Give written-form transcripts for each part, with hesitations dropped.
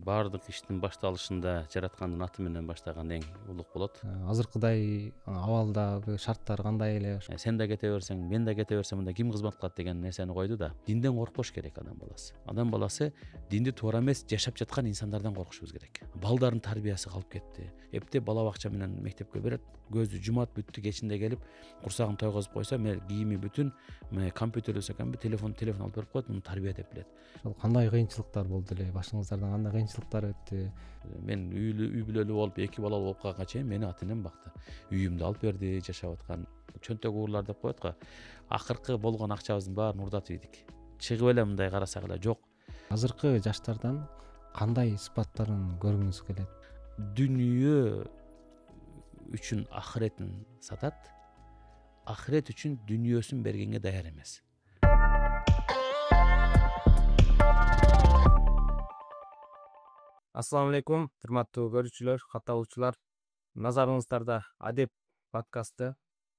Баардык иштин башталышында жараткандын аты менен баштаган эң улук болот. Азыркыдай абалдагы шарттар кандай эле? Сен да кете берсең, мен да кете берсем, мында ким кызмат кылат деген нерсени койду да. Динден коркпош керек адам баласы. Адам баласы динди туура эмес жашап жаткан инсандардан коркушубуз керек. Балдардын тарбиясы калып кетти. Эптеп бала бакча менен мектепке берет, көздү жумат, бүттү, кечинде келип курсагын тойгозуп койсо, кийими бүтүн, компьютер өсөкөнбү, телефон алып берип коет, муну тарбия деп билет. Ошол кандай кыйынчылыктар болду эле? Башыңыздардан кандай кыйынчылыктар өттү? Мен үй бүлөлүү болуп, 2 балалуу болуп калганга чейин мени ата энем бакты. Үйүмдү алып берди, жашап аткан чөнтөк уурлар деп коет го. Акыркы болгон акчабыздын баарын урдатып ийдик. Чыгып эле мындай карасак эле жок. Азыркы жаштардан кандай сыпаттарын көргүңүз келет? Дүнүйө үчүн ахиретин сатат, ахирет үчүн дүнүйөсүн бергенге даяр эмес. Ассаламу алейкум, урматтуу көрүүчүлөр, катталуучулар. Назарыңыздарда Адеп подкасты.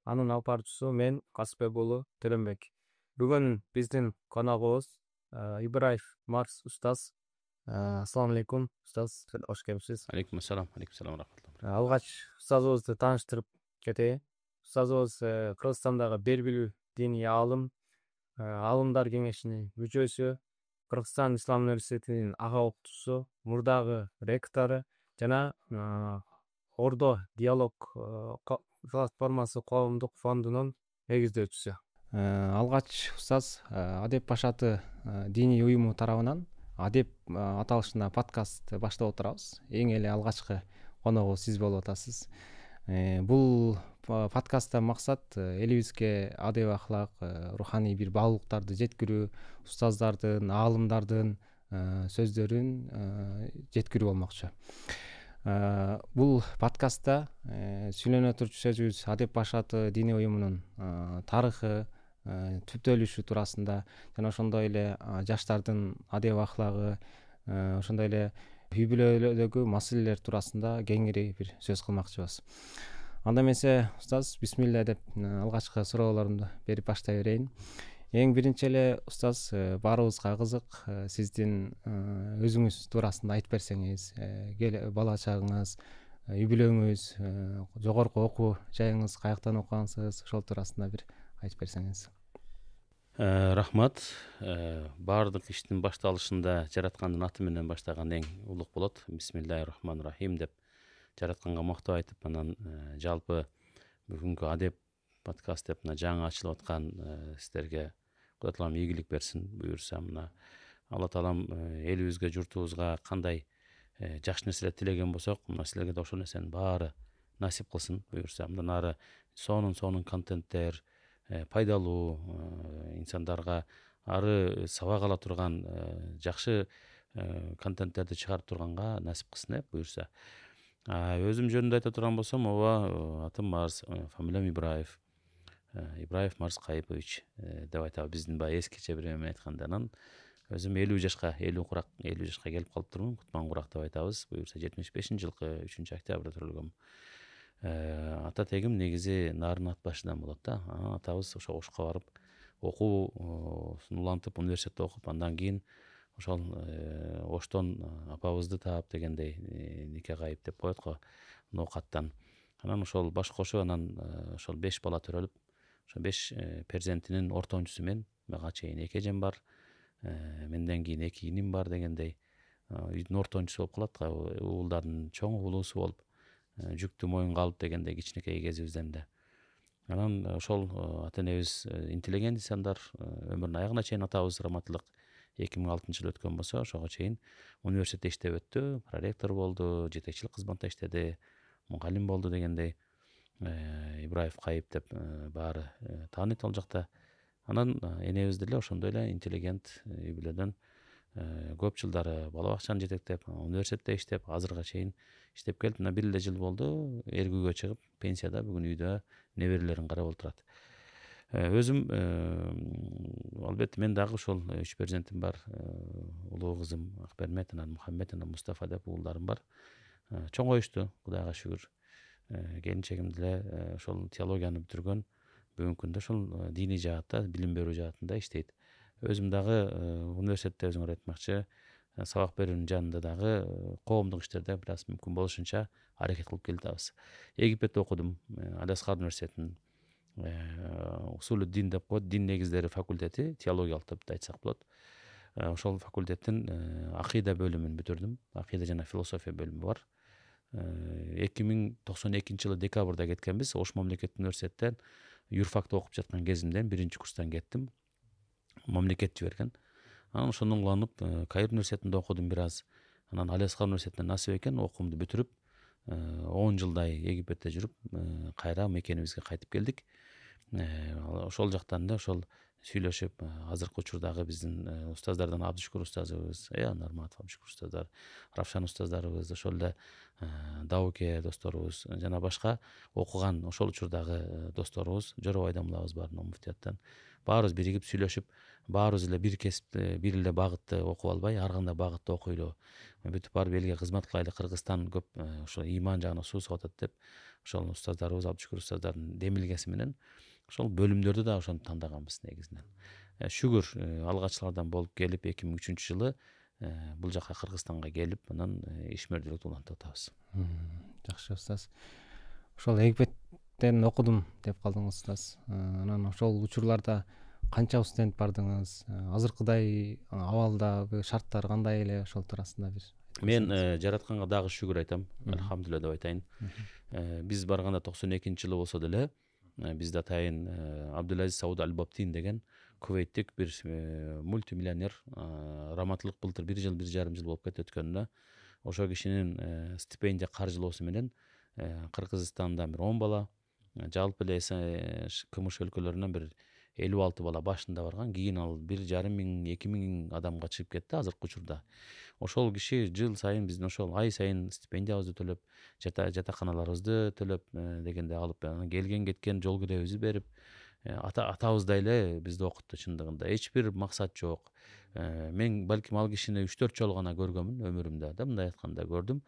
Анын алып баруучусу мен Касыпбек уулу Төлөнбек. Бүгүн биздин коногубуз Ибраев Марс устаз. Ассаламу алейкум, устаз, хош келипсиз. Алейкум ассалам рахматулла. Алгач устазыбызды тааныштырып кетейин. Устазыбыз Кыргызстандагы белгилүү диний аалым, Аалымдар кеңешинин мүчөсү, Кыргызстан Ислам университетинин ага окутуучусу, мурдагы ректору жана Ордо диалог платформасы коомдук фондунун негиздөөчүсү. Алгач устаз Адеп башаты диний уюму тарабынан Адеп аталышында подкаст баштап отурабыз. Эң эле алгачкы коногу сиз болуп атасыз. Бул подкастта максат элибизге адеп ахлак, руханий бир баалуулуктарды жеткирүү, устаздардын, аалымдардын сөздөрүн жеткирүү болмокчу. Бул подкастта сүйлөнө турчу сөзүбүз Адеп башаты диний уюмунун тарыхы, түптөлүшү туурасында жана ошондой эле жаштардын адеп ахлагы, ошондой эле үй бүлөлөрдөгү маселелер туурасында кеңири бир сөз кылмакчыбыз. Анда эмесе устаз, бисмилля деп алгачкы суроолорумду берип баштай берейин. Эң биринчи эле устаз, баарыбызга кызык, сиздин өзүңүз туурасында айтып берсеңиз, бала чагыңыз, үй бүлөңүз, жогорку окуу жайыңыз каяктан окугансыз, ошол туурасында бир айтып берсеңиз. Рахмат. Баардык иштин башталышында жараткандын аты менен баштаган эң улук болот. Бисмиллахир-рахманир-рахим деп жаратканга мактоо айтып, анан жалпы бүгүнкү Адеп подкаст деп мына жаңы ачылып аткан сиздерге Кудай таалам ийгилик берсин, буюрса мына Алла таалам элибизге, журтубузга кандай жакшы нерселер тилеген болсок, мына силерге да ошол нерсенин баары насип кылсын, буюрса мындан ары сонун контенттер, пайдалуу, инсандарга ары сабак ала турган жакшы контенттерди чыгарып турганга насип кылсын, буюрса. Өзүм жөнүндө айта турган болсом, ооба, атым Марс, фамилиям Ибраев. Ибраев Марс Кайыпович деп айтабыз. Биздин баягы эскиче бир эме айтканда, анан өзүм 50 жашка келип калыптырмын. Кутман Курак деп айтабыз. Буюрса 75-жылкы 3-октябрда төрөлгөм. Ата тегим негизи Нарын ат башыдан болот да. Атабыз ошко барып окуусун улантып, университетте окуп, андан кийин ошол Оштон апабызды таап дегендей, нике кайып деп коет го, ноокаттан. Анан ошол баш кошуп, анан ошол 5 бала төрөлүп, ошо 5 перзентинин ортончусу мен. Мага чейин 2 эжем бар. Менден кийин 2 иним бар дегендей. Үйдүн ортончусу болуп калат, уулдардын чоң уулусу болуп, жүктү моюнга алып дегендей кичинекей кезибизден да. Анан ошол ата энебиз интеллигент инсандар, өмүрүнүн аягына чейин атабыз раматылык 2006-жылы өткөн болсо, ошого чейин университетте иштеп өттү, проректор болду, жетекчилик кызматта иштеди, мугалим болду дегендей. Ибраев Кайып деп баары тааныйт ал жакта. Анан энебиз деле ошондой эле интеллигент үй бүлөдөн көп жылдары бала бакчаны жетектеп, университетте иштеп, азырга чейин иштеп келип, мына 1 эле жыл болду эргүүгө чыгып, пенсияда бүгүн үйдө неберелерин карап отурат. Өзүм албетте мен дагы ошол 3 перзентим бар. Улуу кызым Акбермет, анан Мухаммед, анан Мустафа деп уулдарым бар. Чоңоюшту, Кудайга шүгүр. Келинчегим деле ошол теологияны бүтүргөн. Бүгүнкү күндө ошол диний жаатта, билим берүү жаатында иштейт. Өзүм дагы университетте өзүңөр айтмакчы, сабак берүүнүн жанында дагы коомдук иштерде бир аз мүмкүн болушунча аракет кылып келатабыз. Египетте окудум, Аль-Азхар университетинин Усулуд-дин деп коет, дин негиздери факультети, теологиялык деп да айтсак болот. Ошол факультеттин акыйда бөлүмүн бүтүрдүм. Акыйда жана философия бөлүмү бар. 2092 жылы декабрда кеткенбиз. Ош мамлекеттик университеттен юрфакта окуп жаткан кезимден 1-курстан кеттим. Мамлекет жиберген. Анан ошондон уланып Каир университетинде окудум бир аз. Анан Аль-Азхар университетинен насип экен окуумду бүтүрүп 10 жылдай Египетте жүрүп, кайра мекенибизге кайтып келдик. Ошол жактан да ошол сүйлөшүп, азыркы учурдагы биздин устаздардан Абдышкур устазыбыз, Нарматов Абдышкур устаздар, Равшан устаздарыбыз, ошол эле Дауке досторубуз жана башка окуган ошол учурдагы досторубуз, Жоробай Дамлабыз бар муфтияттан. Баарыбыз биригип сүйлөшүп, баарыбыз эле бир кесипти, бир эле багытты окуп албай, ар кандай багытты окуйлу. Бүтүп барып элге кызмат кылайлы, Кыргызстан көп ошо иман жагына суусуп атат деп, ошол устаздарыбыз, Абдышкур устаздардын демилгеси менен ошол бөлүмдөрдү да ошону тандаганбыз негизинен. Шүгүр алгачкылардан болуп келип 2003 жылы бул жака Кыргызстанга келип, анан ишмердүүлүктү улантып атабыз. Жакшы устаз. Ошол Египеттен окудум деп калдыңыз устаз. Анан ошол учурларда канча студент бардыңыз? Азыркыдай абалдагы шарттар кандай эле, ошол туурасында бир. Мен жаратканга дагы шүгүр айтам. Алхамдулилля деп айтайын. Биз барганда 92 жылы болсо деле, бизде атайын Абдулазиз Сауд Аль-Баптин деген Кувейттик бир мультимиллионер, раматылык былтыр 1 жыл 1,5 жыл болуп кетти өткөнүнө. Ошол кишинин стипендия каржылоосу менен Кыргызстандан бир 10 бала, жалпы эле КМШ өлкөлөрүнөн бир 56 бала башында барган. Кийин ал 1,5 миң, 2 миң адамга чыгып кетти азыркы учурда. Ошол киши жыл сайын биздин ошол ай сайын стипендиябызды төлөп, жатаканаларыбызды төлөп дегенде алып, келген кеткен жол киребизди берип, атабыздай эле бизди окутту чындыгында. Эч бир максат жок. Мен балким ал кишини 3-4 жолу гана көргөнмүн өмүрүмдө, мындай айтканда көрдүм.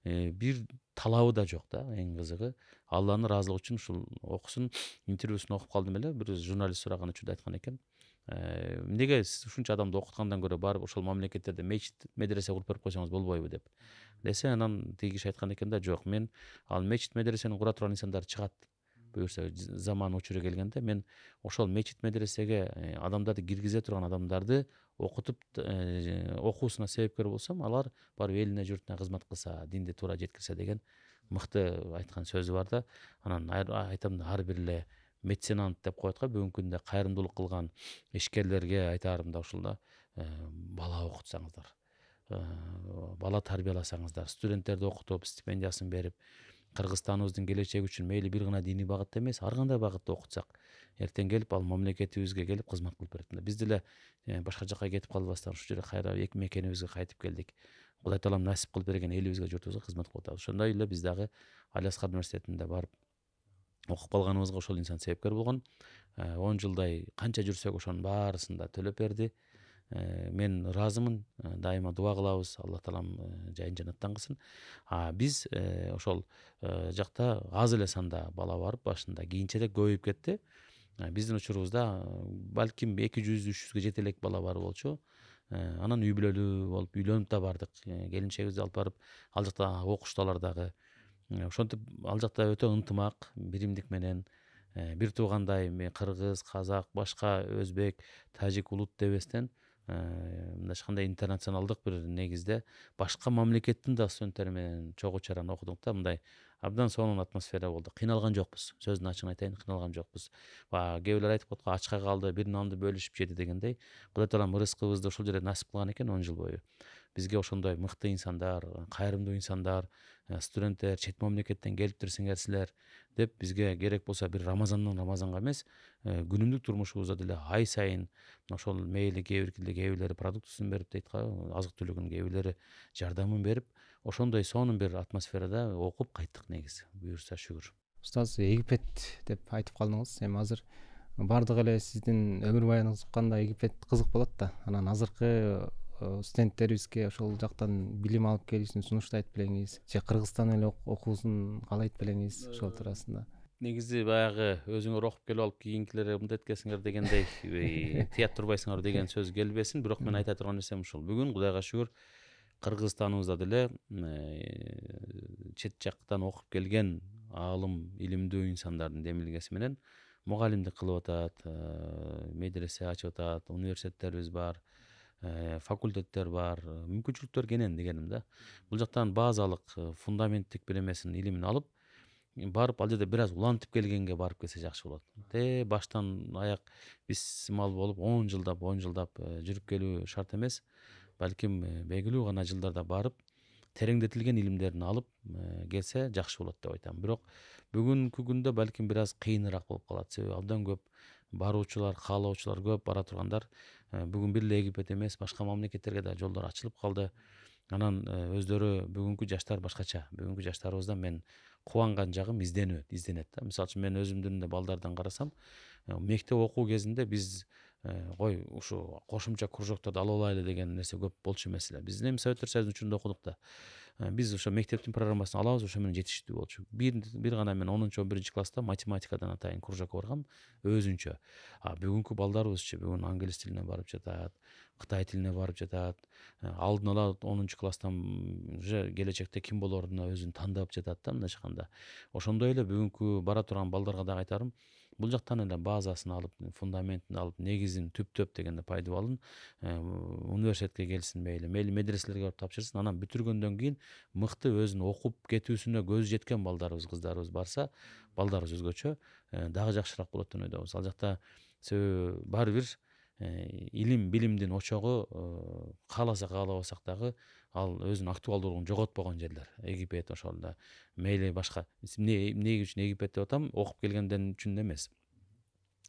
Бир талабы да жок да, эң кызыгы. Алланын ыраазылыгы үчүн ушул окусун, интервьюсун окуп калдым эле. Бир журналист сураган учурда айткан экен. Эмнеге сиз ушунча адамды окуткандан көрө барып ошол мамлекеттерде мечит, медресе куруп берип койсоңуз болбойбу деп. Десе, анан тиги киши айткан экен да, жок, мен ал мечит, медресени кура турган инсандар чыгат. Буюрса заман учуру келгенде мен ошол мечит, медресеге адамдарды киргизе турган адамдарды окутуп окуусуна себепкер болсом, алар барып элине, журтуна кызмат кылса, динди туура жеткирсе деген мыкты айткан сөзү бар да. Анан айтам да, ар бир эле меценант деп коет го, бүгүнкү күндө кайрымдуулук кылган ишкерлерге айтаарым да ушул да, бала окутсаңыздар, бала тарбияласаңыздар, студенттерди окутуп, стипендиясын берип, Кыргызстаныбыздын келечеги үчүн мейли бир гана диний багытта эмес, ар кандай багытта окутсак, эртең келип ал мамлекетибизге келип кызмат кылып берет. Биз деле башка жака кетип калбастан ушул жерге кайра эки мекенибизге кайтып келдик. Кудай таалам насип кылып берген элибизге, журтубузга кызмат кылып атабыз. Ошондой эле биз дагы Аль-Азхар университетинде барып окуп калганыбызга ошол инсан себепкер болгон. 10 жылдай канча жүрсөк ошонун баарысын да төлөп берди. Мен ыраазымын, дайыма дуа кылабыз, Алла таалам жайын жанаттан кылсын. Биз ошол жакта аз эле санда бала барып, башында кийинчерээк көбөйүп кетти. Биздин учурубузда балким 200-300гө жете элек бала бар болчу. Анан үй бүлөлүү болуп, үйлөнүп да бардык. Келинчегибизди алып барып, ал жакта окушталар дагы. Ошентип ал жакта өтө ынтымак, биримдик менен бир туугандай кыргыз, казак, башка өзбек, тажик улут дебестен мындай кандай интернационалдык бир негизде башка мамлекеттин да студенттери менен чогуу чаран окудук да, мындай абдан сонун атмосфера болду. Кыйналган жокпуз. Сөздүн ачыгын айтайын, кыйналган жокпуз. Кээ бирлер айтып коет го, ачка калды, бир нанды бөлүшүп жеди дегендей. Кудай таалам рызкыбызды ошол жерде насип кылган экен 10 жыл бою. Бизге ошондой мыкты инсандар, кайрымдуу инсандар, студенттер чет мамлекеттен келиптирсиңер силер деп бизге керек болсо бир Рамазандан Рамазанга эмес, күнүмдүк турмушубузда деле ай сайын ошол мейли кээ бирлери продуктусун берип дейт го, азык түлүгүн, кээ бирлери жардамын берип, ошондой сонун бир атмосферада окуп кайттык негизи. Буюрса шүгүр. Устаз, Египет деп айтып калдыңыз. Эми азыр бардык эле сиздин өмүр баяныңызды укканда Египет кызык болот да. Анан азыркы студенттерибизге ошол жактан билим алып келишин сунуштайт белеңиз же Кыргызстан эле окуусун каалайт белеңиз ошол туурасында? негизи баягы өзүңөр окуп келип алып кийинкилерге мындай эткенсиңер дегендей тыят турбайсыңар деген сөз келбесин, бирок мен айта турган нерсем ушул. Бүгүн Кудайга шүгүр Кыргызстаныбызда деле чет жактан окуп келген аалым, илимдүү инсандардын демилгеси менен мугалимдик кылып атат, медресе ачып атат, университеттерибиз бар, факультеттер бар, мүмкүнчүлүктөр кенен дегеним да. Бул жактан базалык фундаменттик биремесин, илимин алып, барып ал жерде бир аз улантып келгенге барып келсе жакшы болот. Баштан аяк бисмал болуп 10 жылдап жүрүп келүү шарт эмес. Балким белгилүү гана жылдарда барып тереңдетилген илимдерин алып келсе жакшы болот деп айтам. Бирок бүгүнкү күндө балким бир аз кыйыныраак болуп калат. Себеби абдан көп баруучулар, каалоочулар көп бара тургандар бүгүн бир эле Египет эмес, башка мамлекеттерге да жолдор ачылып калды. Анан өздөрү бүгүнкү жаштар башкача. Бүгүнкү жаштарыбыздан мен кубанган жагым изденет да. Мисалы үчүн мен өзүмдүн да балдардан карасам, мектеп окуу кезинде биз кой ушу кошумча кружокторду алып алайлы деген нерсе көп болчу эмес эле. Биз эми Советтер Союзунун учурунда окудук да. Биз ошо мектептин программасын алабыз, ошо менен жетиштүү болчу. Бир гана мен 10-11 класста математикадан атайын кружокко баргам өзүнчө. Бүгүнкү балдарыбызчы бүгүн англис тилине барып жатат, Кытай тилине барып жатат. Алдын ала 10 класстан уже келечекте ким болоруна өзүн тандап жатат да мындайча айтканда. Ошондой эле бүгүнкү бара турган балдарга дагы айтарым, бул жактан эле базасын алып, фундаментин алып, негизин түптөп дегенде пайдалуу алын, университетке келсин мейли медреселерге барып тапшырсын, анан бүтүргөндөн кийин мыкты өзүн окуп кетүүсүнө көзү жеткен балдарыбыз, кыздарыбыз барса, балдарыбыз өзгөчө дагы жакшыраак болот деп ойдобуз. Ал жакта себеби баары бир илим, билимдин очогу кааласак каалабасак дагы ал өзүнүн актуалдуулугун жоготпогон жерлер. Египет ошол да мейли башка. Эмне үчүн Египет деп атам? Окуп келгенден үчүн эмес.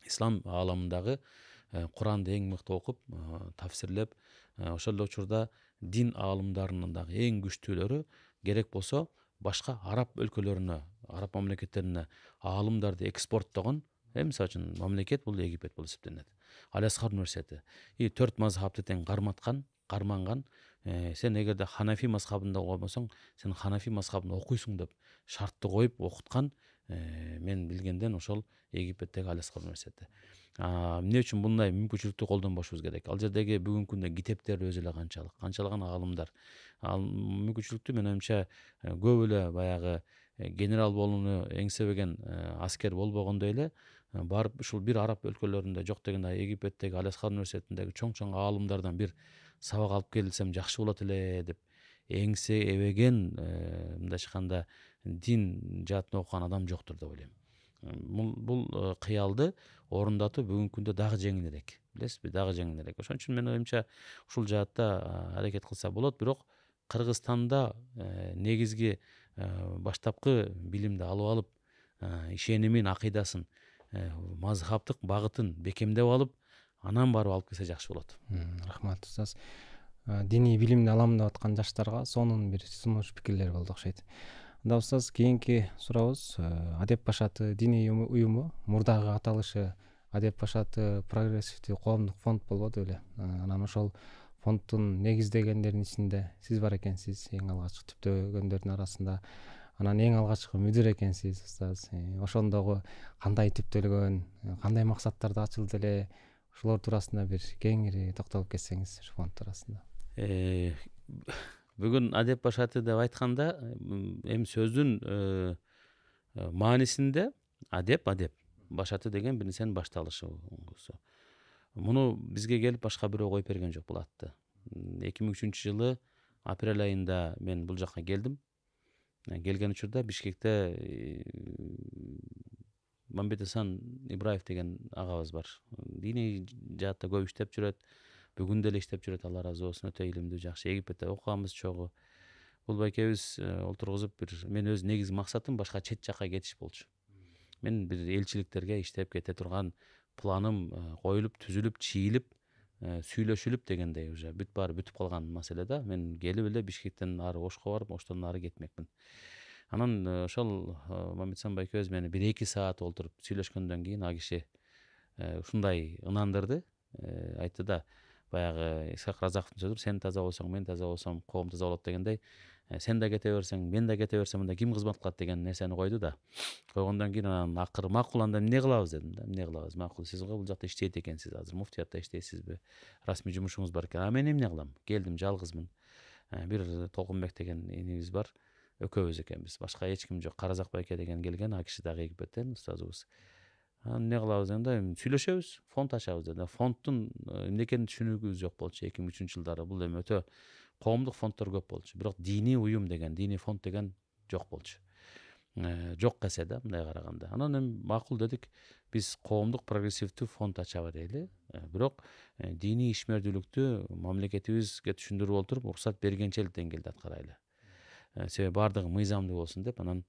Ислам ааламындагы Куранды эң мыкты окуп, тафсирлеп, ошол эле учурда дин аалымдарынын дагы эң күчтүүлөрү керек болсо башка араб өлкөлөрүнө, араб мамлекеттерине аалымдарды экспорттогон, мисалы үчүн мамлекет бул Египет болуп эсептелинет. Аль-Азхар университети. 4 мазхабты тең карманган. Сен эгерде Ханафи мазхабында окумасаң, сен Ханафи мазхабын окуйсуң деп шартты коюп окуткан мен билгенден ошол Египеттеги Аль-Азхар университети. Эмне үчүн мындай мүмкүнчүлүктү колдонбошубуз керек? Ал жердеги бүгүнкү күндө китептер өзү эле канчалык аалымдар. Ал мүмкүнчүлүктү менин оюмча көп эле баягы генерал болууну эңсебеген аскер болбогондой эле барып ушул бир араб өлкөлөрүндө жок дегенде Египеттеги Аль-Азхар университетиндеги чоң аалымдардан бир сабак алып келсем жакшы болот эле деп эңсе эбеген мындайча айтканда дин жаатын окуган адам жоктур деп ойлойм. Бул кыялды орундатуу бүгүнкү күндө дагы жеңилирээк. Билесизби, дагы жеңилирээк. Ошон үчүн менин оюмча ушул жаатта аракет кылса болот, бирок Кыргызстанда негизги баштапкы билимди алып алып, ишенимин, акыйдасын, мазхабтык багытын бекемдеп алып, анан барып алып келсе жакшы болот. Рахмат устаз. Диний билимди алам деп аткан жаштарга сонун бир сунуш пикирлер болду окшойт. Анда устаз, кийинки сурообуз Адеп башаты диний уюму, мурдагы аталышы Адеп башаты прогрессивдүү коомдук фонд болбоду беле? Анан ошол фонддун негиздегендердин ичинде сиз бар экенсиз, эң алгачкы түптөгөндөрдүн арасында. Анан эң алгачкы мүдүр экенсиз устаз. Ошондогу кандай түптөлгөн, кандай максаттарда ачылды эле? Ошолор туурасында бир кеңири токтолуп кетсеңиз ушу фонд туурасында. Бүгүн Адеп башаты деп айтканда, эми сөздүн маанисинде адеп башаты деген бир нерсенин башталышы. Муну бизге келип башка бирөө коюп берген жок бул атты. 2003-жылы апрель айында мен бул жакка келдим. Келген учурда Бишкекте Мамбетасан Ибраев деген агабыз бар. Диний жаатта көп иштеп жүрөт. Бүгүн деле иштеп жүрөт, Алла ыраазы болсун, өтө илимдүү, жакшы. Египетте окуганбыз чогуу. Бул байкебиз олтургузуп мен өз негизги максатым башка чет жакка кетиш болчу. Мен бир элчиликтерге иштеп кете турган планым коюлуп, түзүлүп, чийилип, сүйлөшүлүп дегендей уже бүтүп калган маселе да. Мен келип эле Бишкектен ары Ошко барып, Оштон ары кетмекмин. Анан ошол Мамбетсан байкебиз мени 1-2 саат олтуруп сүйлөшкөндөн кийин ал киши ушундай ынандырды, айтты да, баягы Исхак Разаковдун сөзү, сен таза болсоң, мен таза болсом, коом таза болот дегендей, Сен да кете берсең, мен да кете берсем, анда ким кызмат кылат деген нерсени койду да. Койгондон кийин анан акыры макул, анда эмне кылабыз дедим да. Эмне кылабыз? Макул, сиз бул жакта иштейт экенсиз, азыр муфтиятта иштейсизби? Расмий жумушуңуз бар экен. А мен эмне кылам? Келдим, жалгызмын. Бир Толкунбек деген инибиз бар. Экөөбүз экенбиз. Башка эч ким жок. Каразак байке деген келген, а киши дагы Египеттен устазыбыз. Эмне кылабыз дегенде, сүйлөшөбүз, фонд ачабыз деди. Фонддун эмне экенин түшүнүгүбүз жок болчу 2003 жылдары. Бул эми өтө коомдук фонддор көп болчу. Бирок диний уюм деген, диний фонд деген жок болчу. Жок эсе да мындай караганда. Анан эми макул дедик, биз коомдук прогрессивдүү фонд ача берели. Бирок диний ишмердүүлүктү мамлекетибизге түшүндүрүп олтуруп, уруксат бергенчелик деңгээлде аткарайлы. Себеби бардыгы мыйзамдуу болсун деп, анан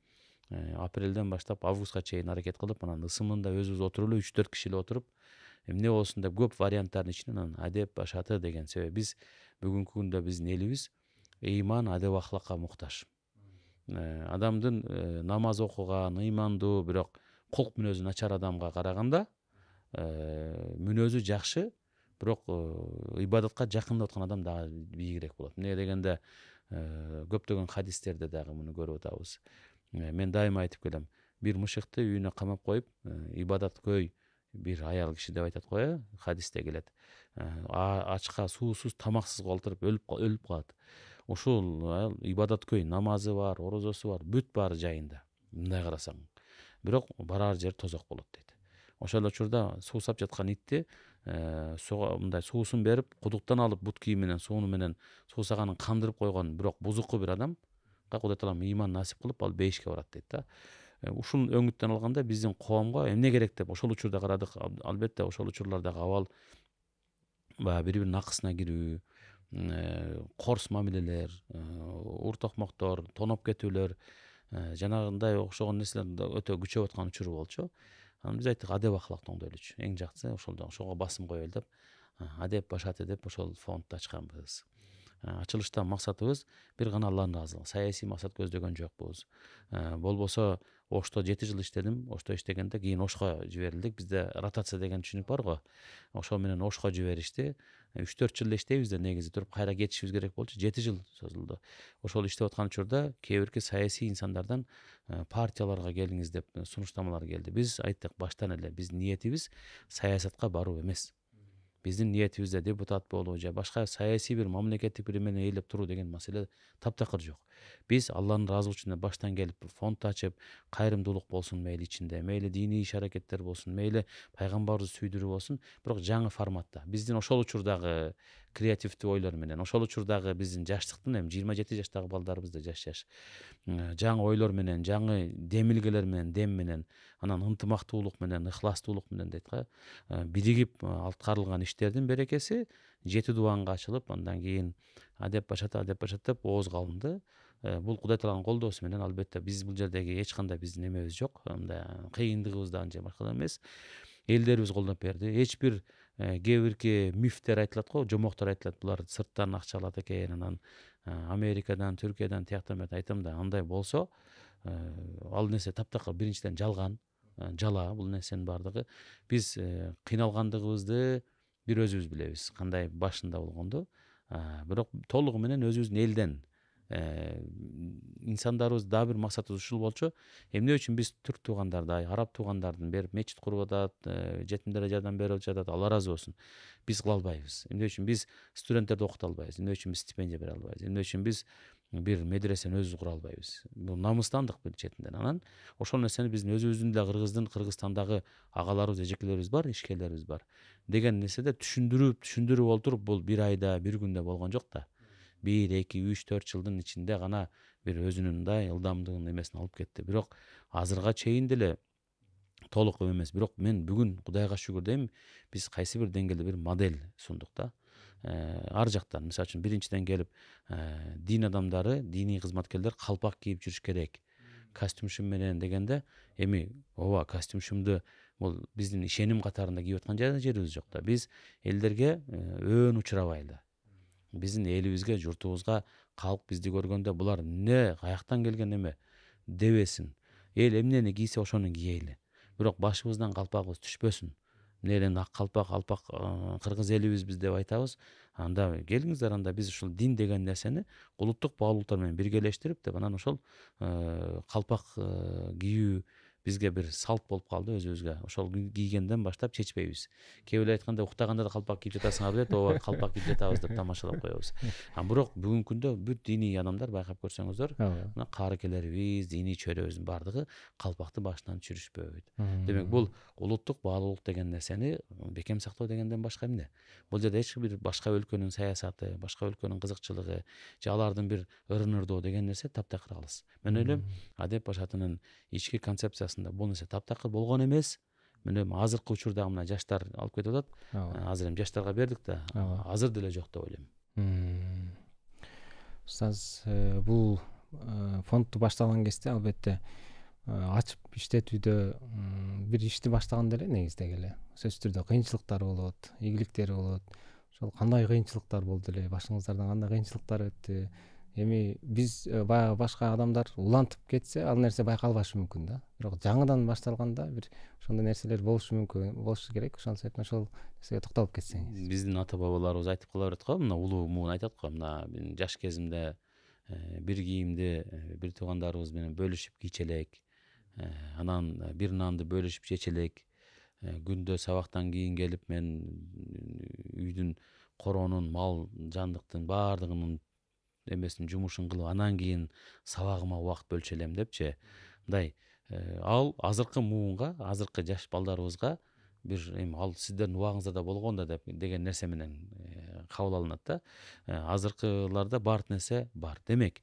апрелден баштап августка чейин аракет кылып, анан ысымында өзүбүз отуруп эле 3-4 киши эле отуруп, эмне болсун деп көп варианттардын ичинен анан адеп башаты деген. Себеби биз бүгүнкү күндө биздин элибиз ыйман, адеп ахлакка муктаж. Адамдын намаз окуган, ыймандуу, бирок кулк мүнөзү начар адамга караганда мүнөзү жакшы, бирок ибадатка жакындап аткан адам дагы бийигирээк болот. Эмне дегенде көптөгөн хадистерде дагы муну көрүп атабыз. Мен дайыма айтып келем, бир мышыкты үйүнө камап коюп, ибадаткөй бир аял киши деп айтат го, хадисте келет. Ачка, суусуз, тамаксыз калтырып өлүп калат. Ушул ибадаткөй, намазы бар, орозосу бар, бүт баары жайында. Мындай карасаң. Бирок барар жер тозок болот дейт. Ошол учурда суусап жаткан итти мындай суусун берип, кудуктан алып бут кийим менен, сууну менен суусаганын кандырып койгон, бирок бузуку бир адам Кудай Таалам ыйман насип кылып, ал бейишке барат дейт да. Ушул өңүттөн алганда биздин коомго эмне керек деп ошол учурда карадык. Албетте ошол учурлардагы абал баягы бири-биринин акысына кирүү, корс мамилелер, уртокмоктор, тоноп кетүүлөр, жанагындай окшогон нерселер өтө күчөп аткан учуру болчу. Анан биз айттык, адеп ахлакты оңдойлучу. Эң жакшысы ошого басым коелу деп, адеп башаты деп ошол фондду ачканбыз. Ачылыштан максатыбыз бир гана Алланын ыраазылыгы. Саясий максат көздөгөн жокпуз. Болбосо Ошто 7 жыл иштедим. Ошто иштегенде кийин Ошко жиберилдик. Бизде ротация деген түшүнүк бар го. Ошол менен Ошко жиберишти. 3-4 жыл иштейбиз да негизи туруп кайра кетишибиз керек болчу. 7 жыл созулду. Ошол иштеп аткан учурда кээ бирки саясий инсандардан партияларга келиңиз деп сунуштамалар келди. Биз айттык баштан эле, биздин ниетибиз саясатка баруу эмес. Биздин ниетибизде депутат болуу же башка саясий бир мамлекеттик бир эмени ээлеп туруу деген маселе таптакыр жок. Биз Алланын ыраазылыгы үчүн баштан келип фонд ачып, кайрымдуулук болсун мейли ичинде, мейли диний иш аракеттер болсун, мейли пайгамбарыбызды сүйдүрүү болсун, бирок жаңы форматта. Биздин ошол учурдагы креативдүү ойлор менен, ошол учурдагы биздин жаштыктын, эми 27 жаштагы балдарыбыз да жаш. Жаңы ойлор менен, жаңы демилгелер менен, дем менен, анан ынтымактуулук менен, ыхластуулук менен дейт го, биригип аткарылган иштердин берекеси 7 дубанга ачылып, андан кийин адеп башаты деп оозго алынды. Бул Кудай Тааланын колдоосу менен, албетте биз бул жердеги эч кандай биздин эмебиз жок. Мындай кыйындыгыбыз да анча башка эмес. Элдерибиз колдоп берди. Эч бир кээ бирки мифтер айтылат го, жомоктор айтылат. Булар сырттан акча алат экен, анан Америкадан, Түркиядан тияктан айтам да, андай болсо, ал нерсе таптакыр биринчиден жалган, жала бул нерсенин бардыгы. Биз кыйналгандыгыбызды бир өзүбүз билебиз, кандай башында болгонду. Бирок толугу менен өзүбүздүн элден инсандарыбыз дагы бир максатыбыз ушул болчу. Эмне үчүн биз түрк туугандардай, араб туугандардын берип мечит куруп атат, жетимдерге жардам берип жатат, Алла ыраазы болсун. Биз кыла албайбыз. Эмне үчүн биз студенттерди окута албайбыз? Эмне үчүн биз стипендия бере албайбыз? Эмне үчүн биз бир медресени өзүбүз кура албайбыз? Бул намыстандык бир четинден. Анан ошол нерсени биздин өзүбүздүн да Кыргызстандагы агаларыбыз, эжекелерибиз бар, ишкерлерибиз бар деген нерседе түшүндүрүп олтуруп, бул бир айда, бир күндө болгон жок да. 1, 2, 3, 4 жылдын ичинде гана бир өзүнүн мындай ылдамдыгын эмесин алып кетти. Бирок азырга чейин деле толук эмес. Бирок мен бүгүн Кудайга шүгүр дейм, биз кайсы бир деңгээлде бир модель сундук да. Ар жактан, мисалы үчүн биринчиден келип, дин адамдары, диний кызматкерлер калпак кийип жүрүш керек. Костюм менен дегенде, эми ооба костюмду бул биздин ишеним катарында кийип аткан жерибиз жок да. Биз элдерге өөн учурабайлы. Биздин элибизге, журтубузга калк бизди көргөндө булар эмне, каяктан келген эме дебесин. Эл эмнени кийсе ошону кийели. Бирок башыбыздан калпагыбыз түшпөсүн. элен ак калпак алпак кыргыз элибизбиз деп айтабыз. Анда келиңиздер, анда биз ушул дин деген нерсени улуттук баалуулуктар менен биргелештирип деп анан ошол калпак кийүү бизге бир салт болуп калды өзүбүзгө. Ошол кийгенден баштап чечпейбиз. Кээ бирөө айтканда уктаганда да калпак кийип жатасыңарбы дейт, ооба калпак кийип жатабыз деп тамашалап коебуз. Бирок бүгүнкү күндө бүт диний адамдар байкап көрсөңүздөр, мына каарекелерибиз, диний чөйрөбүздүн баардыгы калпакты башынан түшүрүшпөйт. Демек бул улуттук баалуулук деген нерсени бекем сактоо дегенден башка эмне? Бул жерде эч бир башка өлкөнүн саясаты, башка өлкөнүн кызыкчылыгы же алардын бир ырын-ырдоо деген нерсе таптакыр калыс. Мен ойлойм, адеп башатынын ички концепциясында бул нерсе таптакыр болгон эмес. Мына азыркы учурда мына жаштар алып кетип атат. Азыр эми жаштарга бердик да, азыр деле жок деп ойлойм. Устаз, бул фондду баштаган кезде албетте ачып иштетүүдө бир ишти баштаганда эле негизде эле сөзсүз түрдө кыйынчылыктар болот, ийгиликтери болот. Ошол кандай кыйынчылыктар болду эле, башыңыздардан кандай кыйынчылыктар өттү? Эми биз баягы башка адамдар улантып кетсе ал нерсе байкалбашы мүмкүн да. Бирок жаңыдан башталганда бир ошондой нерселер болушу мүмкүн, болушу керек. Ошол себептен ошол нерсеге токтолуп кетсеңиз. Биздин ата бабаларыбыз айтып кала берет го, мына улуу муун айтат го, мына жаш кезимде бир кийимди бир туугандарыбыз менен бөлүшүп кийчү элек, анан бир нанды бөлүшүп жечү элек. Күндө сабактан кийин келип мен үйдүн коронун, мал жандыктын баардыгынын эмесин жумушун кылып, анан кийин сабагыма убакыт бөлчү элем депчи. Мындай ал азыркы муунга, азыркы жаш балдарыбызга бир эми ал сиздердин убагыңызда болгон да деген нерсе менен кабыл алынат да. Азыркыларда баардык нерсе бар. Демек,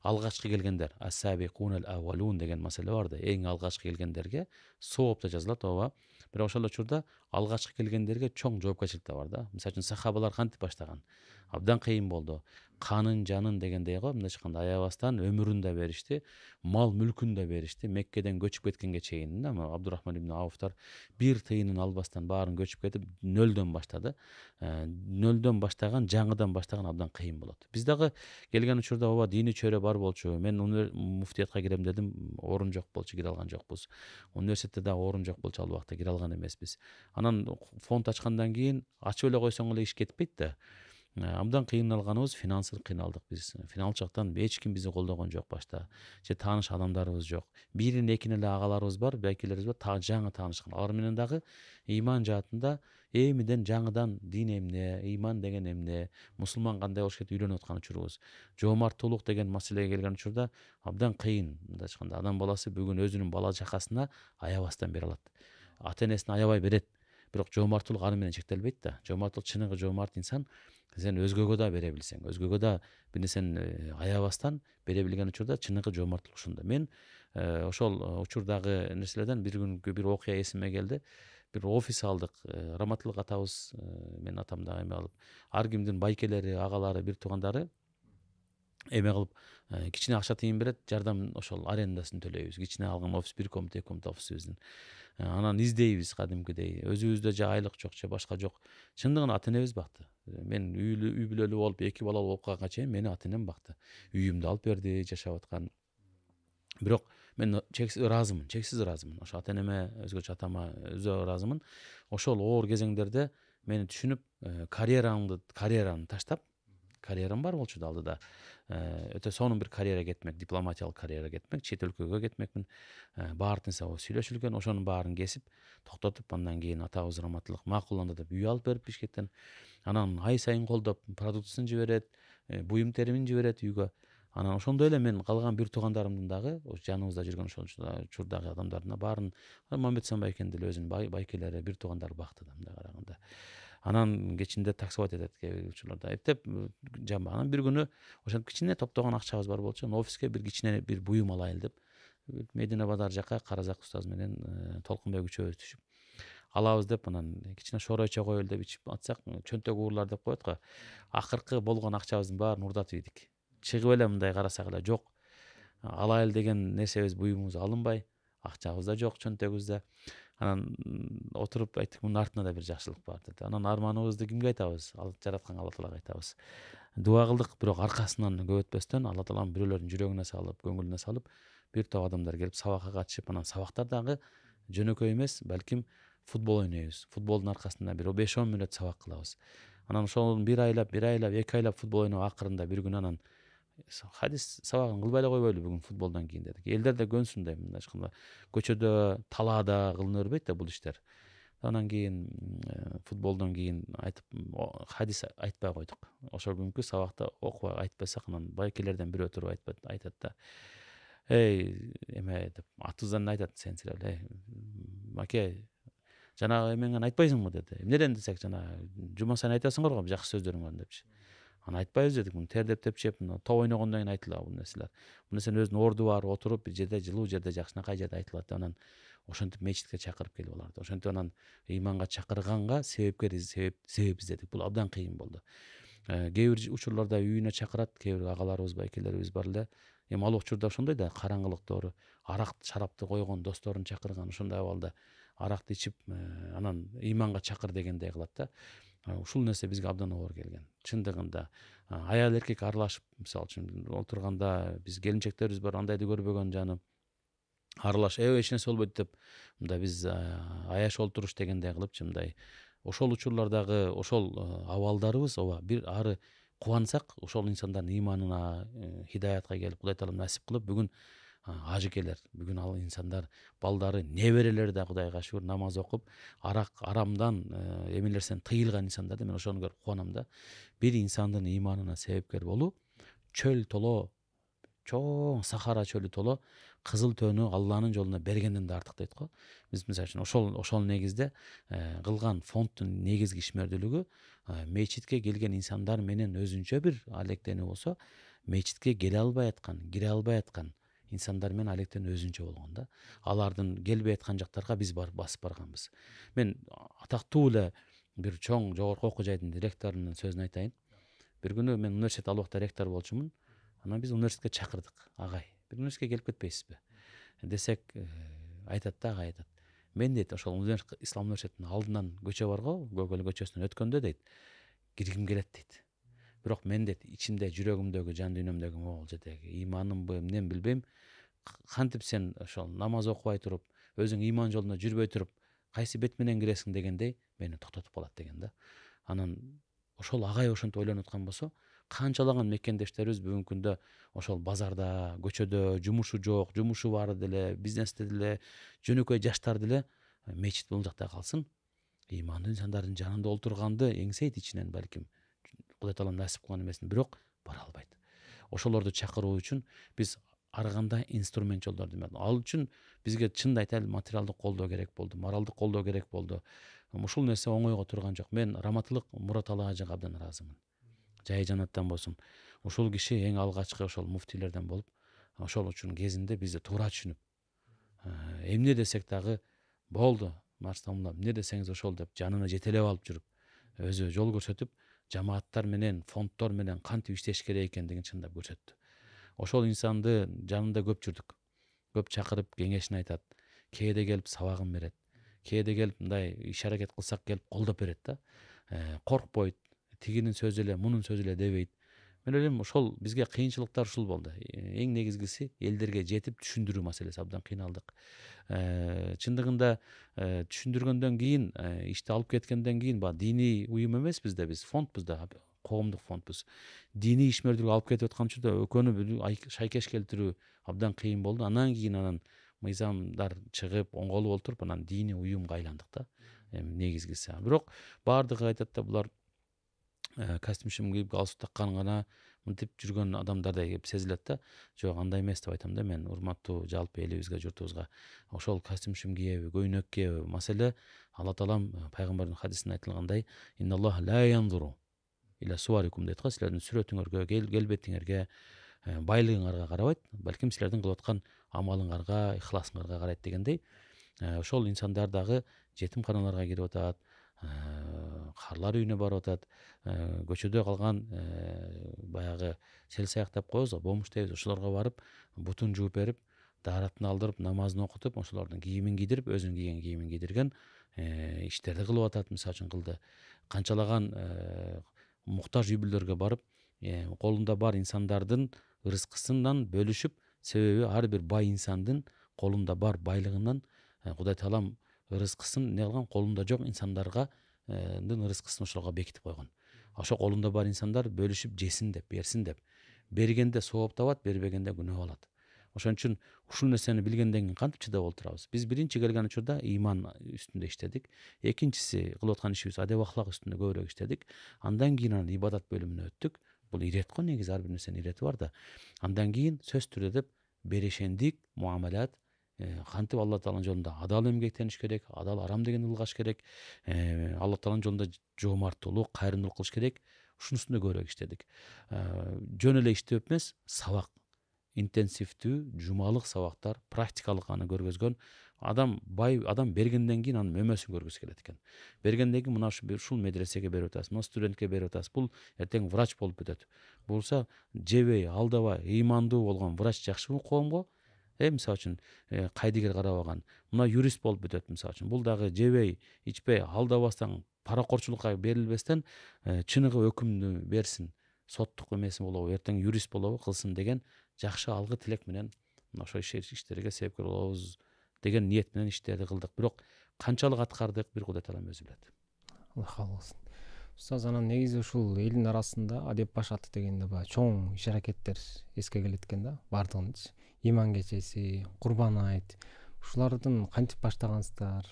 алгачкы келгендер, ас-сабикунал аввалун деген маселе бар да. Эң алгачкы келгендерге сооп да жазылат, ооба. Бирок ошол учурда алгачкы келгендерге чоң жоопкерчилик да бар да. Мисалы үчүн сахабалар кантип баштаган? Абдан кыйын болду. Канын жанын дегендей го, мындайча айтканда аябастан өмүрүн да беришти, мал мүлкүн да беришти. Меккеден көчүп кеткенге чейин да, Абдурахман ибн Ауфтар бир тыйынын албастан баарын көчүп кетип нөлдөн баштады. Нөлдөн баштаган, жаңыдан баштаган абдан кыйын болот. Биз дагы келген учурда ооба диний чөйрө бар болчу. Мен муфтиятка кирем дедим, орун жок болчу, кире алган жокпуз. Университетте дагы орун жок болчу, ал убакта кире алган эмеспиз. Анан фонд ачкандан кийин ачып эле койсоң эле иш кетпейт да. Абдан кыйналганыбыз, финансылык кыйналдык биз. Финансылык жактан эч ким бизди колдогон жок башта. Же тааныш адамдарыбыз жок. Бирин экин эле агаларыбыз бар, байкелерибиз бар, жаңы таанышкан. Алар менен дагы ыйман жаатында эмиден жаңыдан дин эмне, ыйман деген эмне, мусулман кандай болуш керек үйрөнүп аткан учурубуз. Жоомарттуулук деген маселеге келген учурда абдан кыйын. Мындайча айтканда адам баласы бүгүн өзүнүн бала чакасына аябастан бере алат. Ата энесине аябай берет. Бирок жоомарттуулук аны менен чектелбейт да. Жоомарттуулук чыныгы жоомарт инсан сен өзгөгө да бере билсең, өзгөгө да бир нерсени аябастан бере билген учурда чыныгы жоомарттуулук ушунда. Мен ошол учурдагы нерселерден бир күнгү бир окуя эсиме келди. Бир офис алдык. Раматылык атабыз, менин атам да эме алып, ар кимдин байкелери, агалары, бир туугандары эме кылып кичине акча тыйын берет, жардам ошол арендасын төлөйбүз. Кичине алган офис, 1 комнат, 2 комнат офисибиздин. Анан издейбиз кадимкидей. Өзүбүздө же айлык жок, же башка жок. Чындыгында ата энебиз бакты. Мен үй бүлөлүү болуп, 2 балалуу болуп калганга чейин мени ата энем бакты. Үйүмдү алып берди, жашап аткан. Бирок мен чексиз ыраазымын. Ошо ата энеме, өзгөчө атама өзү ыраазымын. Ошол оор кезеңдерде мени түшүнүп, карьераны таштап, карьерам бар болчу да алдыда. Өтө сонун бир карьерага кетмек, дипломатиялык карьерага кетмек, чет өлкөгө кетмекмин. Баардык нерсе сүйлөшүлгөн, ошонун баарын кесип, токтотуп, андан кийин атабыз раматылык макулданды деп үй алып берип Бишкектен. Анан ай сайын колдоп, продуктысын жиберет, буюм теримин жиберет үйгө. Анан ошондой эле мен калган бир туугандарымдын дагы, жаныбызда жүргөн ошол учурдагы адамдардын баарын, Мамбетсон байкенин деле өзүнүн байкелери, бир туугандары бакты да мындай караганда. Анан кечинде таксовать этет кээ бир учурларда. Эптеп анан бир күнү ошентип кичине топтогон акчабыз бар болчу. Офиске бир кичине бир буюм алайын деп Медина базар жака Каразак устаз менен Толкунбек үчөөбүз түшүп алабыз деп, анан кичине шоройчо коелу деп ичип атсак, чөнтөк уурлар деп коет го. Акыркы болгон акчабыздын баарын урдатып ийдик. Чыгып эле мындай карасак эле жок. Алайыл деген нерсебиз, буюмубуз алынбай, акчабыз да жок чөнтөгүбүздө. Анан отуруп айттык, мунун артында да бир жакшылык бар деп. Анан арманыбызды кимге айтабыз? Жараткан Алла Таалага айтабыз. Дуа кылдык, бирок аркасынан көп өтпөстөн Алла Таалам бирөөлөрдүн жүрөгүнө салып, көңүлүнө салып, бир топ адамдар келип сабакка катышып, анан сабактар дагы жөнөкөй эмес, балким футбол ойнойбуз. Футболдун аркасында бир 5-10 мүнөт сабак кылабыз. Анан ошол бир айлап, 2 айлап футбол ойноп акырында бир күн анан хадис сабагын кылбай эле койбойлу бүгүн футболдон кийин дедик. Элдер да көнсүн деп мындай ачканда көчөдө, талаада кылына бербейт да бул иштер. Анан кийин футболдон кийин айтып хадис айтпай койдук. Ошол күнкү сабакта окубай айтпасак анан байкелерден бирөө туруп айтат да. Эме деп атыбыздан айтат сенсиреп эле. Маке, жанагы эмеңен айтпайсыңбы деди. Эмнеден десек жана жума сайын айтасыңар го жакшы сөздөрүңөрдү депчи. Аны айтпайбыз дедик. Муну тердеп тепчеп, топ ойногондон кийин айтылат бул нерселер. Бул нерсенин өзүнүн орду бар, отуруп бир жерде жылуу жерде жакшынакай жерде айтылат. Анан ошентип мечитке чакырып келип аларды. Ошентип анан ыйманга чакырганга себеп издедик. Бул абдан кыйын болду. Кээ бир учурларда үйүнө чакырат, кээ бир агаларыбыз, байкелерибиз бар эле. Эми ал учурда ошондой да караңгылыктор, арак, шарапты койгон досторун чакырган, ошондой абалда аракты ичип, анан ыйманга чакыр дегендей кылат да. Ушул нерсе бизге абдан оор келген. Чындыгында аял эркек аралашып, мисалы үчүн отурганда биз келинчектерибиз бар, андайды көрбөгөн жаным аралаш, эч нерсе болбойт деп, мындай биз аяш олтуруш дегендей кылыпчы мындай ошол учурлардагы ошол абалдарыбыз ооба бир ары кубансак, ошол инсандардын ыйманына, хидаятка келип, Кудай таалам насип кылып, бүгүн ажыкелер, бүгүн ал инсандар, балдары, неберелери да Кудайга шүгүр намаз окуп, арак, арамдан, эмелерден тыйылган инсандар да, мен ошону көрүп кубанам да. Бир инсандын ыйманына себепкер болуу, чөл толо, чоң Сахара чөлү толо кызыл төөнү Алланын жолуна бергенден да артык дейт го. Биз мисалы үчүн ошол негизде кылган фонддун негизги ишмердүүлүгү мечитке келген инсандар менен өзүнчө бир алектенүү болсо, мечитке келе албай аткан, кире албай аткан инсандар менен алектенүү өзүнчө болгон да. Алардын келбей аткан жактарга биз барып басып барганбыз. Мен атактуу эле бир чоң жогорку окуу жайдын ректорунун сөзүн айтайын. Бир күнү мен университет ал убакта ректор болчумун. Анан биз университетке чакырдык. Агай, бир университетке келип кетпейсизби десек, айтат да, агай айтат. Мен дейт, ошол Ислам университетинин алдынан көчө бар го, Көкөл көчөсүнөн өткөндө дейт, киргим келет дейт. Бирок мен дейт, ичимде, жүрөгүмдөгү, жан дүйнөмдөгү могул жердеги ыйманымбы, эмнем билбейм, кантип сен ошол намаз окубай туруп, өзүң ыйман жолуна жүрбөй туруп, кайсы бет менен киресиң дегендей мени токтотуп калат деген да. Анан ошол агай ошентип ойлонуп аткан болсо, канчалаган мекендештерибиз бүгүнкү күндө ошол базарда, көчөдө, жумушу жок, жумушу бар деле, бизнесте деле, жөнөкөй жаштар деле мечит бул жакта калсын, ыймандуу инсандардын жанында олтурганды эңсейт ичинен балким. Кудай таалам насип кылган эмесин, бирок бара албайт. Ошолорду чакыруу үчүн биз ар кандай инструмент жолдорду ал үчүн бизге чынды айтайлы материалдык колдоо керек болду, моралдык колдоо керек болду. Ушул нерсе оңойго турган жок. Мен Раматылык Мураталы ажыга абдан ыраазымын. Жайы жанаттан болсун. Ушул киши эң алгачкы ошол муфтийлерден болуп, ошол үчүн кезинде бизди туура түшүнүп, эмне десек дагы болду, марстамла, эмне десеңиз ошол деп жанына жетелеп алып жүрүп, өзү жол көрсөтүп, жамааттар менен, фонддор менен кантип иштеш керек экендигин чындап көрсөттү. Ошол инсанды жанында көп жүрдүк. Көп чакырып кеңешин айтат. Кээде келип сабагын берет. Кээде келип мындай иш аракет кылсак келип колдоп берет да. Коркпойт. Тигинин сөзү эле, мунун сөзү эле дебейт. Мен ойлойм, ошол бизге кыйынчылыктар ушул болду. Эң негизгиси элдерге жетип түшүндүрүү маселеси, абдан кыйналдык. Чындыгында түшүндүргөндөн кийин, ишти алып кеткенден кийин, баягы диний уюм эмеспиз да биз, фондбуз да, коомдук фондбуз. Диний ишмердүүлүккө алып кетип аткан учурда экөөнү шайкеш келтирүү абдан кыйын болду. Анан кийин мыйзамдар чыгып, оңголуп олтуруп, анан диний уюмга айландык да. Негизгиси. Бирок баардыгы айтат да, булар костюм кийип галстук таккан гана мынтип жүргөн адамдардай кеп сезилет да. Жок, андай эмес деп айтам да мен, урматтуу жалпы элибизге, журтубузга. Ошол костюм кийеби, көйнөк кийеби, маселе Алла таалам пайгамбардын хадисинде айтылгандай, инналлаха ла янзуру иля суарикум дейт го, силердин сүрөтүңөргө, келбетиңерге, байлыгыңарга карабайт, балким силердин кылып аткан амалыңарга, ихласыңарга карайт дегендей. Ошол инсандар дагы жетимканаларга кирип атат, карлар үйүнө барып атат, көчөдө калган баягы сел саяктап коебуз го, бомуш дейбиз, ошолорго барып, бутун жууп берип, дааратын алдырып, намазын окутуп, ошолордун кийимин кийдирип, өзүнүн кийген кийимин кийдирген иштерди кылып атат, мисалы үчүн кылды. Канчалаган муктаж үй бүлөлөргө барып, колунда бар инсандардын ырыскысынан бөлүшүп, себеби ар бир бай инсандын колунда бар байлыгынан Кудай таалам ырыскысын эмне кылган, колунда жок инсандарга ырыскысын ошолорго бекитип койгон. Ошо колунда бар инсандар бөлүшүп жесин деп, берсин деп. Бергенде сооп табат, бербегенде күнөө алат. Ошон үчүн ушул нерсени билгенден кийин кантип чыдап отурабыз? Биз биринчи келген учурда ыйман үстүндө иштедик. Экинчиси кылып аткан ишибиз адеп ахлак үстүндө көбүрөөк иштедик. Андан кийин анан ибадат бөлүмүнө өттүк. Бул ирет го, негизи ар бир нерсенин ирети бар да. Андан кийин сөзсүз түрдө деп берешендик, муамалат, кантип Алла Тааланын жолунда адал эмгектениш керек, адал арам деген ылгаш керек, Алла Тааланын жолунда жоомарттуулук, кайрымдуулук кылыш керек. Ушунун үстүндө көбүрөөк иштедик. Жөн эле иштеп эмес, сабак, интенсивдүү жумалык сабактар, практикалык аны көргөзгөн. Адам бай, адам бергенден кийин анын мөмөсүн көргүсү келет экен. Бергенден кийин мына ушул медресеге берип атасыз, мына студентке берип атасыз. Бул эртең врач болуп кетет. Булса жебей, алдабай, ыймандуу болгон врач жакшыбы коомго? Мисалы үчүн кайдыгер карабаган. Мына юрист болуп кетет мисалы үчүн. Бул дагы жебей, ичпей, алдабастан, паракорчулукка берилбестен чыныгы өкүмдү берсин. Соттук эмеси болобу, эртең юрист болобу, кылсын деген жакшы алгы тилек менен мына ошол иштерге себепкер болобуз деген ниет менен иштерди кылдык. Бирок канчалык аткардык, бир Кудай Таалам өзү билет. Алла кааласын. Устаз, анан негизи ушул элдин арасында адеп башаты дегенде баягы чоң иш аракеттер эске келет экен да, бардыгынчы. Иман кечеси, Курбан айт. Ушулардын кантип баштагансыздар?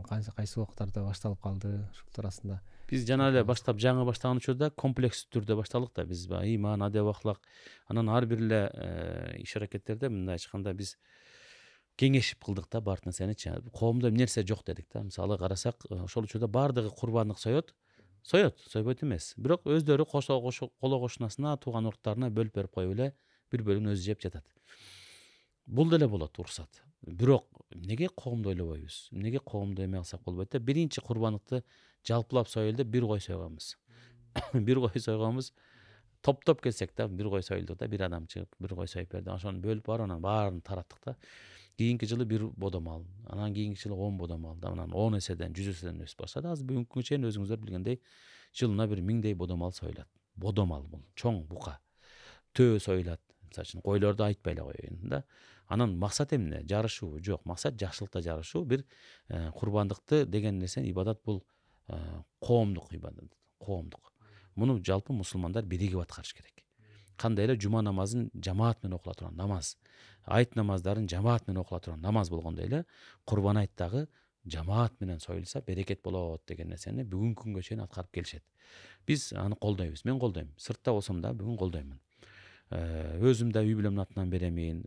Кайсы убактарда башталып калды? Ушул туурасында. Биз жана эле баштап жаңы баштаган учурда комплекстүү түрдө башталдык да. Биз иман, адеп ахлак, анан ар бир эле иш аракеттерде мындай айтканда биз кеңешип кылдык да бар нерсеничи. Коомдо нерсе жок дедик да. Мисалы карасак, ошол учурда бардыгы курбандык сойбойт эмес. Бирок өздөрү коло кошунасына, тууган уруктарына бөлүп берип коюп эле бир бөлүгүн өзү жеп жатат. Бул деле болот, уруксат. Бирок эмнеге коомду ойлобойбуз? Эмнеге коомду эме кылсак болбойт да? Биринчи курбандыкты жалпылап соелу деп бир кой сойгонбуз. Бир кой сойгонбуз. Топтоп келсек да бир кой союлду да, бир адам чыгып бир кой союп берди. Ошону бөлүп барып анан баарын тараттык да. Кийинки жылы бир бодомал, анан кийинки жылы 10 бодомал, анан 10 эседен, 100 эседен өсүп баштады. Азыр бүгүнкү күнгө чейин өзүңүздөр билгендей жылына бир 1000дей бодомал союлат. Бодомал бул чоң бука. Төө союлат. Мисалы үчүн койлорду айтпай эле коеюн да. Анан максат эмне? Жарышуу жок. Максат жакшылыкта жарышуу. Бир курбандыкты деген нерсе ибадат бул коомдук ибадат, коомдук. Муну жалпы мусулмандар биригип аткарыш керек. Кандай эле жума намазын жамаат менен окула турган намаз, айт намаздарын жамаат менен окула турган намаз болгондой эле Курбан айт дагы жамаат менен союлса берекет болот деген нерсени бүгүнкү күнгө чейин аткарып келишет. Биз аны колдойбуз. Мен колдойм. Сыртта болсом да бүгүн колдоймун. Өзүм да үй бүлөмдүн атынан беремин.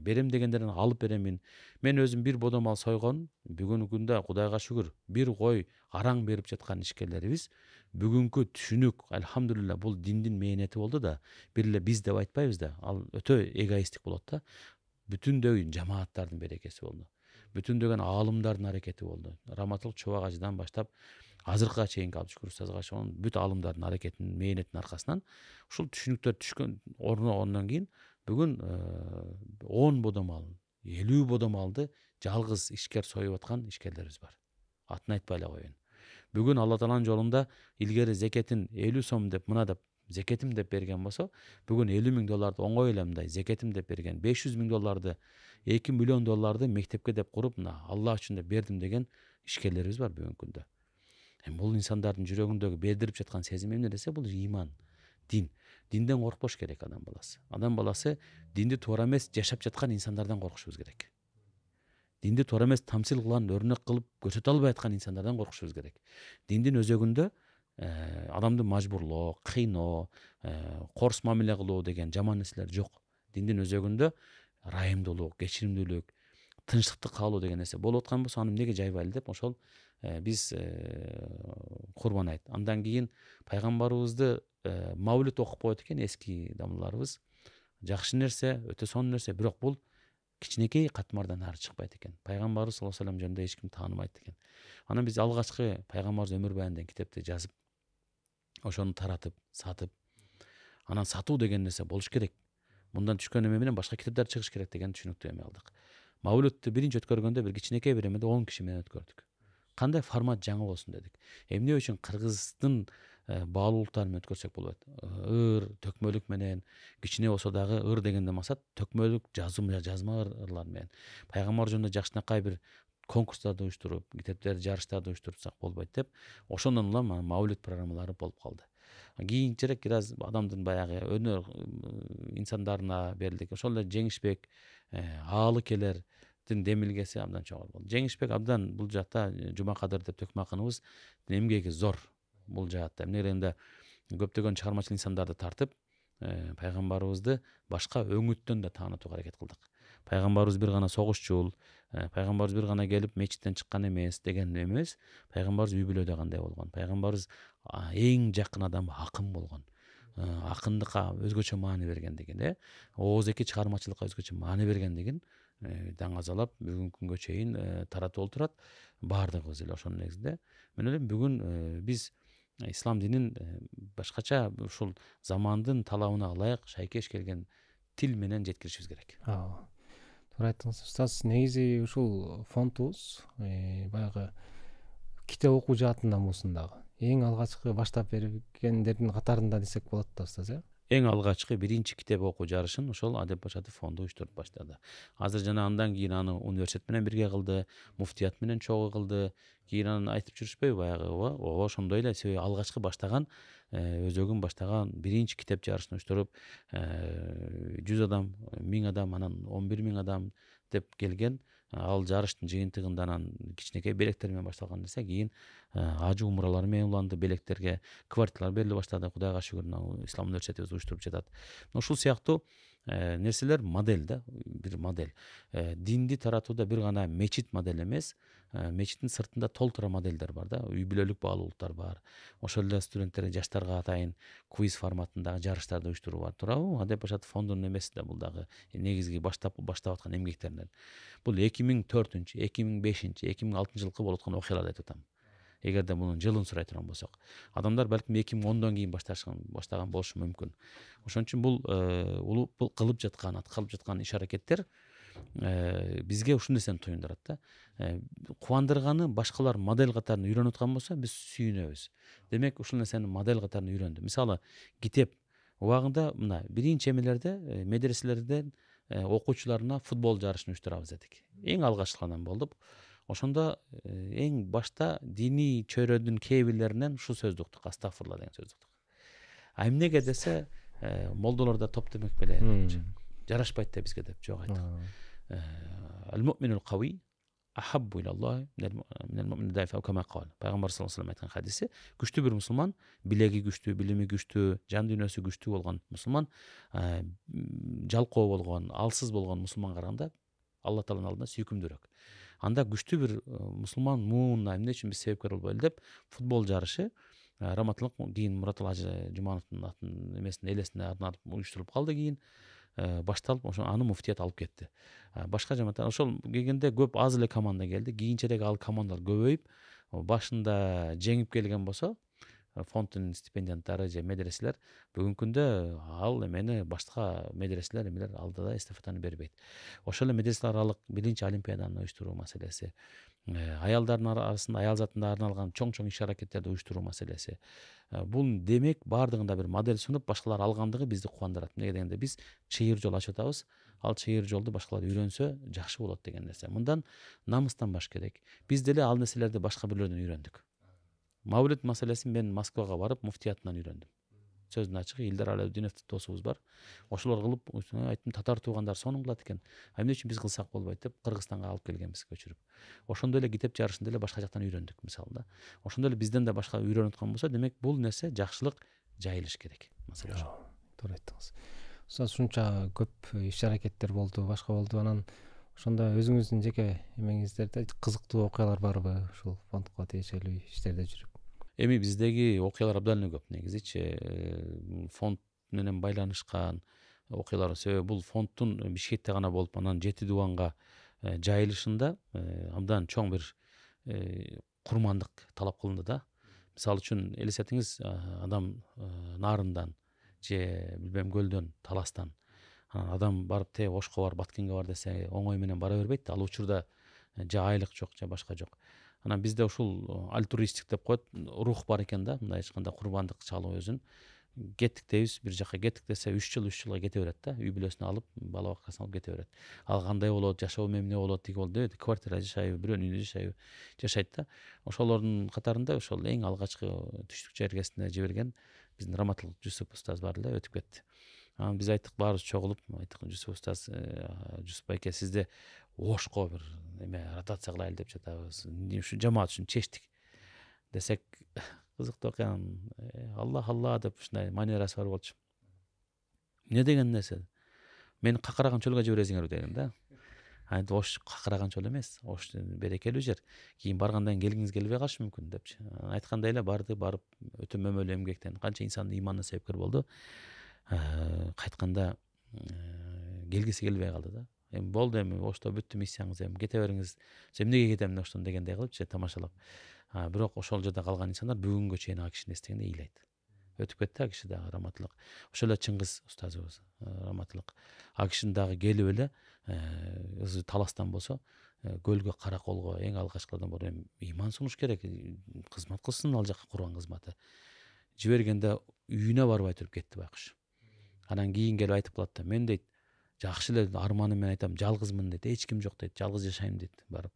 Берем дегендерден алып беремин. Мен өзүм бир бодомал сойгон, бүгүнкү күндө Кудайга шүгүр, бир кой араң берип жаткан ишкерлерибиз бүгүнкү түшүнүк, альхамдулилла, бул диндин мээнети болду да, бир эле биз деп айтпайбыз да. Ал өтө эгоисттик болот да. Бүтүндөй жамааттардын берекеси болду. Бүтүндөгөн аалымдардын аракети болду. Раматыл Чубак баштап азыркыга чейинки Абдышкүр устазга чейин бүт аалымдардын аракетинин, мээнетинин аркасынан ушул түшүнүктөр түшкөн орногондон кийин бүгүн 10 бодомал, 50 бодомалды жалгыз ишкер союп аткан ишкерлерибиз бар. Атын айтпай эле коеюн. Бүгүн Алла Тааланын жолунда илгери зекетин 50 сом деп мына деп зекетим деп берген болсо, бүгүн $50,000 оңой эле мындай зекетим деп берген, $500,000, $2 миллион мектепке деп куруп, мына Алла үчүн деп бердим деген ишкерлерибиз бар бүгүнкү күндө. Бул инсандардын жүрөгүндөгү бердирип жаткан сезим эмне десе, бул иман, дин. Динден коркпош керек адам баласы. Адам баласы динди туура эмес жашап жаткан инсандардан коркушубуз керек. Динди туура эмес тамсил кылган, өрнөк кылып көрсөтө албай аткан инсандардан коркушубуз керек. Диндин өзөгүндө адамды мажбурлоо, кыйноо, корс мамиле кылуу деген жаман нерселер жок. Диндин өзөгүндө ырайымдуулук, кечиримдүүлүк, тынчтыкты каалоо деген нерсе болуп аткан болсо, аны эмнеге жайбайлы деп ошол биз Курбан айт. Андан кийин пайгамбарыбызды Мавлид окуп коет экен эски дамларыбыз. Жакшы нерсе, өтө сонун нерсе, бирок бул кичинекей катмардан ары чыкпайт экен. Пайгамбарыбыз саллаллаху алейхи ва саллям жөнүндө эч ким тааныбайт экен. Анан биз алгачкы пайгамбарыбыз өмүр баян деген китепти жазып, ошону таратып, сатып, анан сатуу деген нерсе болуш керек. Мындан түшкөн эме менен башка китептер чыгыш керек деген түшүнүктүү эме алдык. Мавлидти биринчи өткөргөндө бир кичинекей бир эмеде 10 киши менен өткөрдүк. Кандай формат жаңы болсун дедик. Эмне үчүн кыргыздын баалуулуктары менен өткөрсөк болбойт? Ыр, төкмөлүк менен, кичине болсо дагы ыр дегенде максат төкмөлүк, жазма ырлар менен. Пайгамбар жөнүндө жакшынакай бир конкурстарды уюштуруп, китептерди жарыштарды уюштурсак болбойт деп ошондон улам маулид программалары болуп калды. Кийинчерээк бир аз адамдын баягы өнөр инсандарына берилдик. Ошол эле Жеңишбек, Аалы келердин демилгеси абдан чоң болду. Жеңишбек абдан бул жакта Жумакадыр деп Төкмө акыныбыз эмгеги зор бул жаатта. Эмне дегенде көптөгөн чыгармачыл инсандарды тартып, пайгамбарыбызды башка өңүттөн да таанытууга аракет кылдык. Пайгамбарыбыз бир гана согушчул, пайгамбарыбыз бир гана келип мечиттен чыккан эмес деген эмес. Пайгамбарыбыз үй бүлөдө кандай болгон? Пайгамбарыбыз эң жакын адам акын болгон. Акындыкка өзгөчө маани бергендигин, ооз-эки чыгармачылыкка өзгөчө маани бергендигин даңазалап бүгүнкү күнгө чейин таратып отурат. Бардыгыбыз эле ошонун негизинде. Мен ойлойм бүгүн биз ислам динин башкача ушул замандын талабына ылайык шайкеш келген тил менен жеткиришибиз керек. Туура айттыңыз устаз. Негизи ушул фондубуз баягы китеп окуу жаатынан болсун дагы эң алгачкы баштап бергендердин катарында десек болот да устаз, Эң алгачкы биринчи китеп окуу жарышын ошол Адеп Пашатов фонду уюштуруп баштады. Азыр жана андан кийин аны университет менен бирге кылды, муфтият менен чогуу кылды. Кийин аны айтып жүрүшпөйбү баягы, ооба ошондой эле. Себеби алгачкы баштаган, өзөгүн баштаган биринчи китеп жарышын уюштуруп, 100 адам, 1000 адам, анан 11 000 адам деп келген. Ал жарыштын жыйынтыгында анан кичинекей белектер менен башталган нерсе, кийин ажы умуралар менен уланды, белектерге квартиралар бериле баштады. Кудайга шүгүр, ислам университетибиз уюштуруп жатат. Ушул сыяктуу нерселер модель да, бир модель. Динди таратууда бир гана мечит модель эмес, мечиттин сыртында толтура модельдер бар да, үй бүлөлүк баалуулуктар бар. Ошол эле студенттерге, жаштарга атайын квиз форматындагы жарыштарды уюштуруу бар. Туурабы? Адеп Пашатов фондунун эмеси да бул дагы негизги баштап аткан эмгектеринен. Бул 2004, 2005, 2006 жылкы болуп аткан окуяларды айтып атам. Эгерде мунун жылын сурай турган болсок, адамдар балким 2010дон кийин баштаган болушу мүмкүн. Ошон үчүн бул кылып жаткан иш аракеттер бизге ушул нерсени туюндурат да. Кубандырганы башкалар модель катарын үйрөнүп аткан болсо, биз сүйүнөбүз. Демек ушул нерсени модель катарын үйрөндү. Мисалы, китеп убагында мына биринчи эмелерде медреселерден окуучуларына футбол жарышын уюштурабыз дедик. Эң алгачкыларынан болдук. Ошондо эң башта диний чөйрөдүн кээ бирлеринен ушул сөздү уктук, астагфирулла деген сөздү уктук. Эмнеге десе, молдолор да топ демек беле, жарашпайт да бизге деп жок айттык. Ал-муъминул кави ахаббу илаллах минал муъмин даифа кама кал. Пайгамбар саллаллаху алейхи айткан хадиси, күчтүү бир мусулман, билеги күчтүү, билими күчтүү, жан дүйнөсү күчтүү болгон мусулман, жалкоо болгон, алсыз болгон мусулманга караганда Алла тааланын алдында сүйкүмдүүрөөк. Анда күчтүү бир мусулман муунна эмне үчүн биз себепкер болбойлу деп футбол жарышы Раматылык кийин Мураталы Ажы Жумановдун эмесине элесине арналып уюштурулуп калды. Кийин башталып, ошо аны муфтият алып кетти. Башка жамааттар ошол келгенде көп аз эле команда келди. Кийинчерээк ал командалар көбөйүп, башында жеңип келген болсо, фонддун стипендианттары же медреселер бүгүнкү күндө ал эмени башка медреселер эмелер алды да эстафетаны бербейт. Ошол эле медреселер аралык биринчи олимпиаданы уюштуруу маселеси, аялдардын арасында аял затына арналган чоң иш аракеттерди уюштуруу маселеси. Бул демек бардыгында бир модель сунуп, башкалар алгандыгы бизди кубандырат. Эмне дегенде биз чыйыр жол ачып атабыз. Ал чыйыр жолду башкалар үйрөнсө жакшы болот деген нерсе. Мындан намыстанбаш керек. Биз деле ал нерселерди башка бирлерден үйрөндүк. Маулид маселесин мен Москвага барып муфтиятынан үйрөндүм. Сөздүн ачыгы Илдар Алаудиновдун досубуз бар. Ошолор кылып, айттым, татар туугандар сонун кылат экен. Эмне үчүн биз кылсак болбойт деп Кыргызстанга алып келгенбиз көчүрүп. Ошондой эле китеп жарышында эле башка жактан үйрөндүк мисалы да. Ошондой эле бизден да башка үйрөнүп аткан болсо, демек бул нерсе жакшылык жайылыш керек. Маселе ошо. Туура айттыңыз. Ушунча көп иш аракеттер болду, башка болду. Анан ошондо өзүңүздүн жеке эмеңиздерде кызыктуу окуялар барбы? Ушул фондко тиешелүү иштерде жүрүп. Эми биздеги окуялар абдан эле көп негизичи. Фонд менен байланышкан окуялар, себеби бул фонддун Бишкекте гана болуп, анан 7 дубанга жайылышында абдан чоң бир курмандык талап кылынды да. Мисалы үчүн элестетиңиз, адам нарындан же билбем көлдөн, таластан адам барып тээ Ошко бар, Баткенге бар десе оңой менен бара бербейт. Ал учурда же айлык жок, же башка жок. Анан бизде ушул альтруистик деп коет, рух бар экен да, мындай эч кандай курбандык чалуу өзүн. Кетtik дейбиз, бир жака кеттик десе 3 жылга кете берет да, үй бүлөсүн алып, бала бакчасын алып кете берет. Ал кандай болот, жашоо эмне болот, тиги болот дебейт. Квартирада жашайбы, бирөөнүн үйүндө жашайбы, жашайт да. Ошолордун катарында ошол эң алгачкы түштүк чергесинде жиберген биздин Раматыл Жусуп устаз бар эле, өтүп кетти. Анан биз айттык, баарыбыз чогулуп, айттык, Жусуп устаз, Жусуп байке, сизди Ошко бир эме ротация кылайлы деп жатабыз. Ушу жамаат үчүн чечтик десек, кызыктуу экен. Алла алла деп ушундай манерасы бар болчу. Эмне деген нерсе? Мени какыраган чөлгө жибересиңерби дегем да. Айтып, Ош какыраган чөл эмес, Ош берекелүү жер. Кийин баргандан кийин келгиңиз келбей калышы мүмкүн депчи. Айткандай эле барды, барып өтө мөмөлүү эмгектен канча инсандын иманына себепкер болду. Кайтканда келгиси келбей калды да. Эми болду, эми Ошто бүттү миссияңыз, эми кете бериңиз. Эмнеге кетем Оштон дегендей кылыпчы, тамашалап. Бирок ошол жерде калган инсандар бүгүнгө чейин ал кишини эстегенде ыйлайт. Өтүп кетти ал киши дагы, Раматылык. Ошол эле Чыңгыз устазыбыз, Раматылык. Ал кишинин дагы келип эле өзү Таластан болсо, көлгө, Караколго эң алгачкылардан бир эми ыйман сунуш керек, кызмат кылсын ал жака, Курбан кызматы. Жибергенде үйүнө барбай туруп кетти байкуш. Анан кийин келип айтып калат да, мен дейт, жакшы эле арманым менен айтам, жалгызмын дейт, эч ким жок дейт, жалгыз жашайм дейт, барып.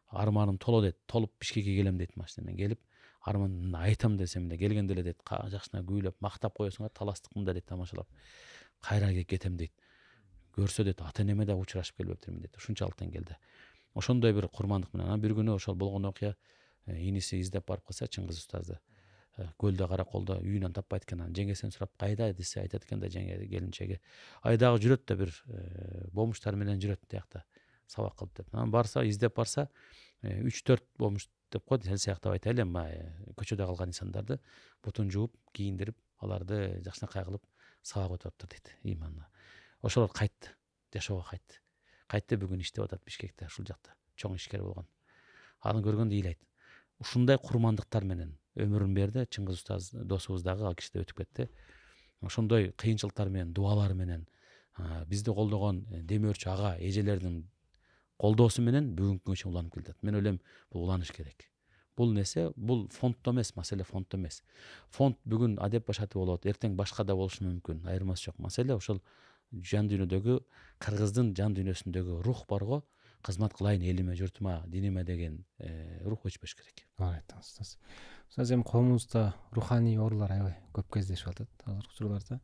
Арманым толо дейт, толуп Бишкекке келем дейт, машинамен келип, арманымды айтам десем да, келгенде эле дейт, жакшына күүлөп, мактап коесуңар, Таластык мында дейт, тамашалап. Кайра кетем дейт. Көрсө дейт, ата энеме да учурашып келбептирмин дейт. Ушунчалыктан келди. Ошондой бир курмандык менен. Анан бир күнү ошол болгон окуя, иниси издеп барып калса, Чыңгыз устазды көлдө, Караколдо үйүнөн таппайт экен. Анан жеңесинен сурап, кайда десе, айтат экен да жеңе келинчеги, айдагы жүрөт да, бир бомуштар менен жүрөт тиякта, сабак кылып деп. Анан барса, издеп барса, 3-4 бомуш деп коет, сел сыяктап айтайлы, көчөдө калган инсандарды бутун жууп, кийиндирип, аларды жакшынакай кылып сабак өтүп атыптыр дейт, ыйманына. Ошолор кайтты, жашоого кайтты. Кайтты, бүгүн иштеп атат Бишкекте, ушул жакта. Чоң ишкер болгон. Аны көргөндө ыйлайт. Ушундай курмандыктар менен өмүрүн берди. Чыңгыз устаз досубуз дагы ал киши да өтүп кетти. Ошондой кыйынчылыктар менен, дуалар менен, бизди колдогон демөөрчү ага, эжелердин колдоосу менен бүгүнкү күнгө чейин уланып келатат. Мен ойлойм, бул уланыш керек. Бул нерсе, бул фонддо эмес, маселе фонддо эмес. Фонд бүгүн Адеп Башаты болот, эртең башка да болушу мүмкүн, айырмасы жок. Маселе ошол жан дүйнөдөгү, кыргыздын жан дүйнөсүндөгү рух барго, кызмат кылайын элиме, журтума, диниме деген рух өчпөш керек. Айтыңыз устаз. Устаз, эми коомубузда руханий оорулар аябай көп кездешип атат азыркы учурларда.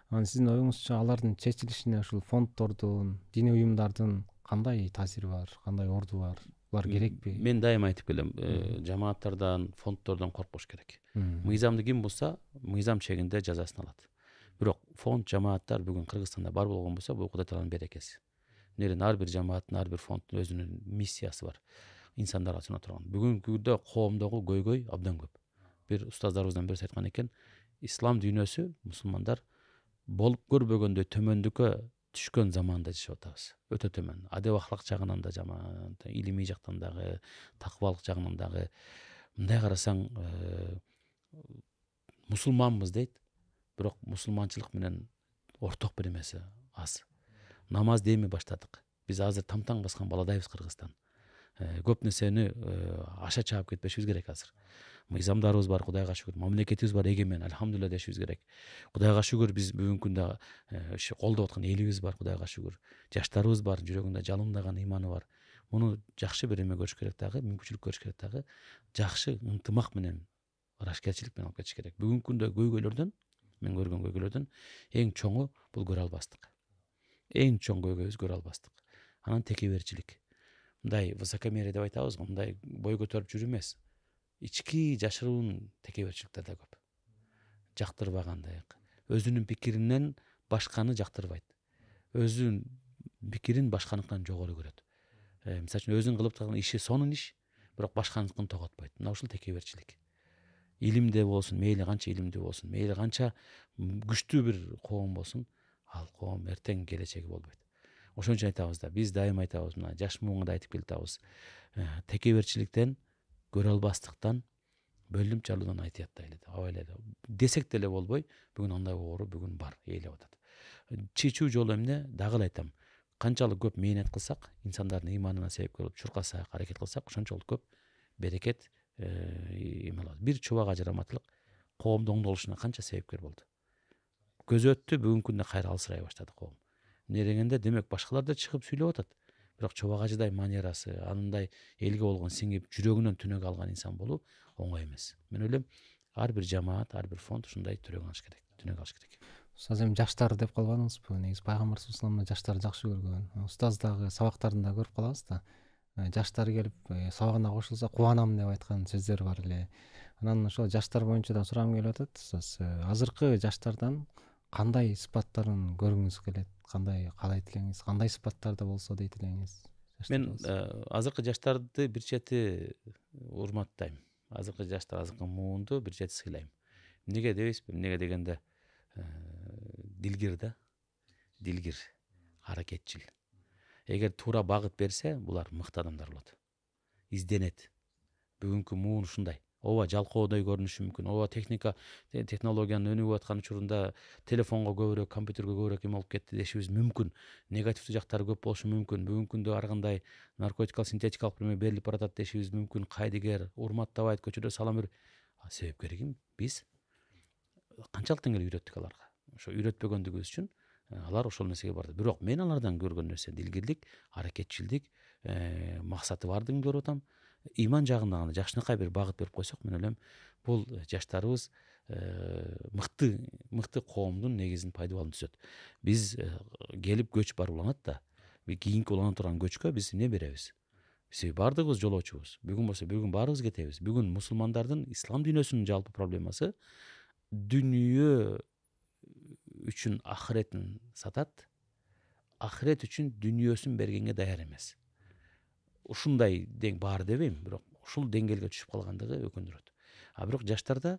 Анан сиздин оюңузча алардын чечилишине ушул фонддордун, диний уюмдардын кандай таасири бар, кандай орду бар? Булар керекпи? Мен дайыма айтып келем, жамааттардан, фонддордон коркпош керек. Мыйзамды ким бузса, мыйзам чегинде жазасын алат. Бирок фонд, жамааттар бүгүн Кыргызстанда бар болгон болсо, бул Кудай Тааланын берекеси. Нерен ар бир жамааттын, ар бир фонддун өзүнүн миссиясы бар. Инсандарга сунат турган. Бүгүнкү күндө коомдогу көйгөй абдан көп. Бир устаздарыбыздан бирөөсү айткан экен, ислам дүйнөсү, мусулмандар болуп көрбөгөндөй төмөндүккө түшкөн заманда жашап атабыз. Өтө төмөн. Адеп ахлак жагынан да жаман, илимий жактан дагы, такыбалык жагынан дагы. Мындай карасаң, мусулманбыз дейт, бирок мусулманчылык менен орток бир эмеси аз. Намаз деми баштадык. Биз азыр тамтаң баскан баладайбыз Кыргызстан. Көп нерсени аша чаап кетпешибиз керек азыр. Мыйзамдарыбыз бар, Кудайга шүгүр. Мамлекетибиз бар, эгемен, альхамдулилля дешибиз керек. Кудайга шүгүр, биз бүгүнкү күндө колдоп аткан элибиз бар, Кудайга шүгүр. Жаштарыбыз бар, жүрөгүндө жалындаган ыйманы бар. Муну жакшы бир эме көрүш керек дагы, мүмкүнчүлүк көрүш керек дагы, жакшы ынтымак менен, ырашкерчилик менен алып кетиш керек. Бүгүнкү күндө көйгөйлөрдөн, мен көргөн көйгөйлөрдөн эң чоңу бул көрө албастык. Эң чоң көйгөйүбүз көрө албастык. Анан текеберчилик. Мындай высокомерие деп айтабыз го, мындай бой көтөрүп жүрүү эмес. Ички жашыруун текеберчиликтер да көп. Жактырбагандай, өзүнүн пикиринен башканы жактырбайт. Өзүнүн пикирин башканыкынан жогору көрөт. Мисалы үчүн өзүнүн кылып турган иши сонун иш, бирок башканыкын тоготпойт. Мына ушул текеберчилик. Илимде болсун, мейли канча илимдүү болсун, мейли канча күчтүү бир коом болсун, ал коом эртең келечеги болбойт. Ошон үчүн айтабыз да, биз дайыма айтабыз, мына жаш муунга да айтып келатабыз. Текеберчиликтен, көрө албастыктан, бөлүнүп чалуудан айтыяттайлы деп, абайлайлы. Десек деле болбой, бүгүн андай оору бүгүн бар, ээлеп атат. Чечүү жолу эмне? Дагы эле айтам. Канчалык көп мээнет кылсак, инсандардын ыйманына себепкер болуп чуркасак, аракет кылсак, ошончолук көп берекет эме алат. Бир чубак ажыраматылык коомдун оңдолушуна канча себепкер болду. көз өттү, бүгүнкү күндө кайра алсырай баштады коом. Эмне дегенде, демек башкалар да чыгып сүйлөп атат. Бирок чобагачыдай манерасы, анындай элге болгон сиңип, жүрөгүнөн түнөк алган инсан болуу оңой эмес. Мен ойлойм, ар бир жамаат, ар бир фонд ушундай түнөк алыш керек. Устаз, эми жаштар деп калбадыңызбы? Негизи пайгамбарыбыз саллаллаху алейхи вассалам жаштарды жакшы көргөн. Устаз дагы сабактарында көрүп калабыз да. Жаштар келип сабагына кошулса кубанам деп айткан сөздөр бар эле. Анан ошол жаштар боюнча да сурагым келип атат. Устаз, азыркы жаштардан кандай сыпаттарын көргүңүз келет? Кандай каалайт элеңиз? Кандай сыпаттарда болсо дейт элеңиз? Мен азыркы жаштарды бир чети урматтайм. Азыркы жаштар, азыркы муунду бир чети сыйлайм. Эмнеге дебейсизби? Эмнеге дегенде, дилгир да, дилгир, аракетчил. Эгер туура багыт берсе, булар мыкты адамдар болот. Изденет. Бүгүнкү муун ушундай. Ооба жалкоодой көрүнүшү мүмкүн. Ооба технологиянын өнүгүп аткан учурунда телефонго көбүрөөк, компьютерге көбүрөөк эме болуп кетти дешибиз мүмкүн. Негативдүү жактары көп болушу мүмкүн. Бүгүнкү күндө ар кандай наркотикалык, синтетикалык эме берилип баратат дешибиз мүмкүн. Кайдыгер, урматтабайт, көчөдө салам берип. Себепкери ким? Биз канчалык деңгээлде үйрөттүк аларга. Ошо үйрөтпөгөндүгүбүз үчүн алар ошол нерсеге барды. Бирок мен алардан көргөн нерсе дилгирлик, аракетчилдик, максаты бардыгын көрүп атам. Иман жагында гана жакшынакай бир багыт берип койсок, мен ойлойм, бул жаштарыбыз мыкты коомдун негизин, пайдубалын түзөт. Биз келип көч бар уланат да, кийинки улана турган көчкө биз эмне беребиз? Биз бардыгыбыз жолоочубуз. Бүгүн болсо бүгүн баарыбыз кетебиз. Бүгүн мусулмандардын, ислам дүйнөсүнүн жалпы проблемасы дүнүйө үчүн ахиретін сатат, ахирет үчүн дүнүйөсүн бергенге даяр эмес. Ушундай бар дебейм, бирок ушул деңгээлге түшүп калгандыгы өкүндүрөт. Бирок жаштарда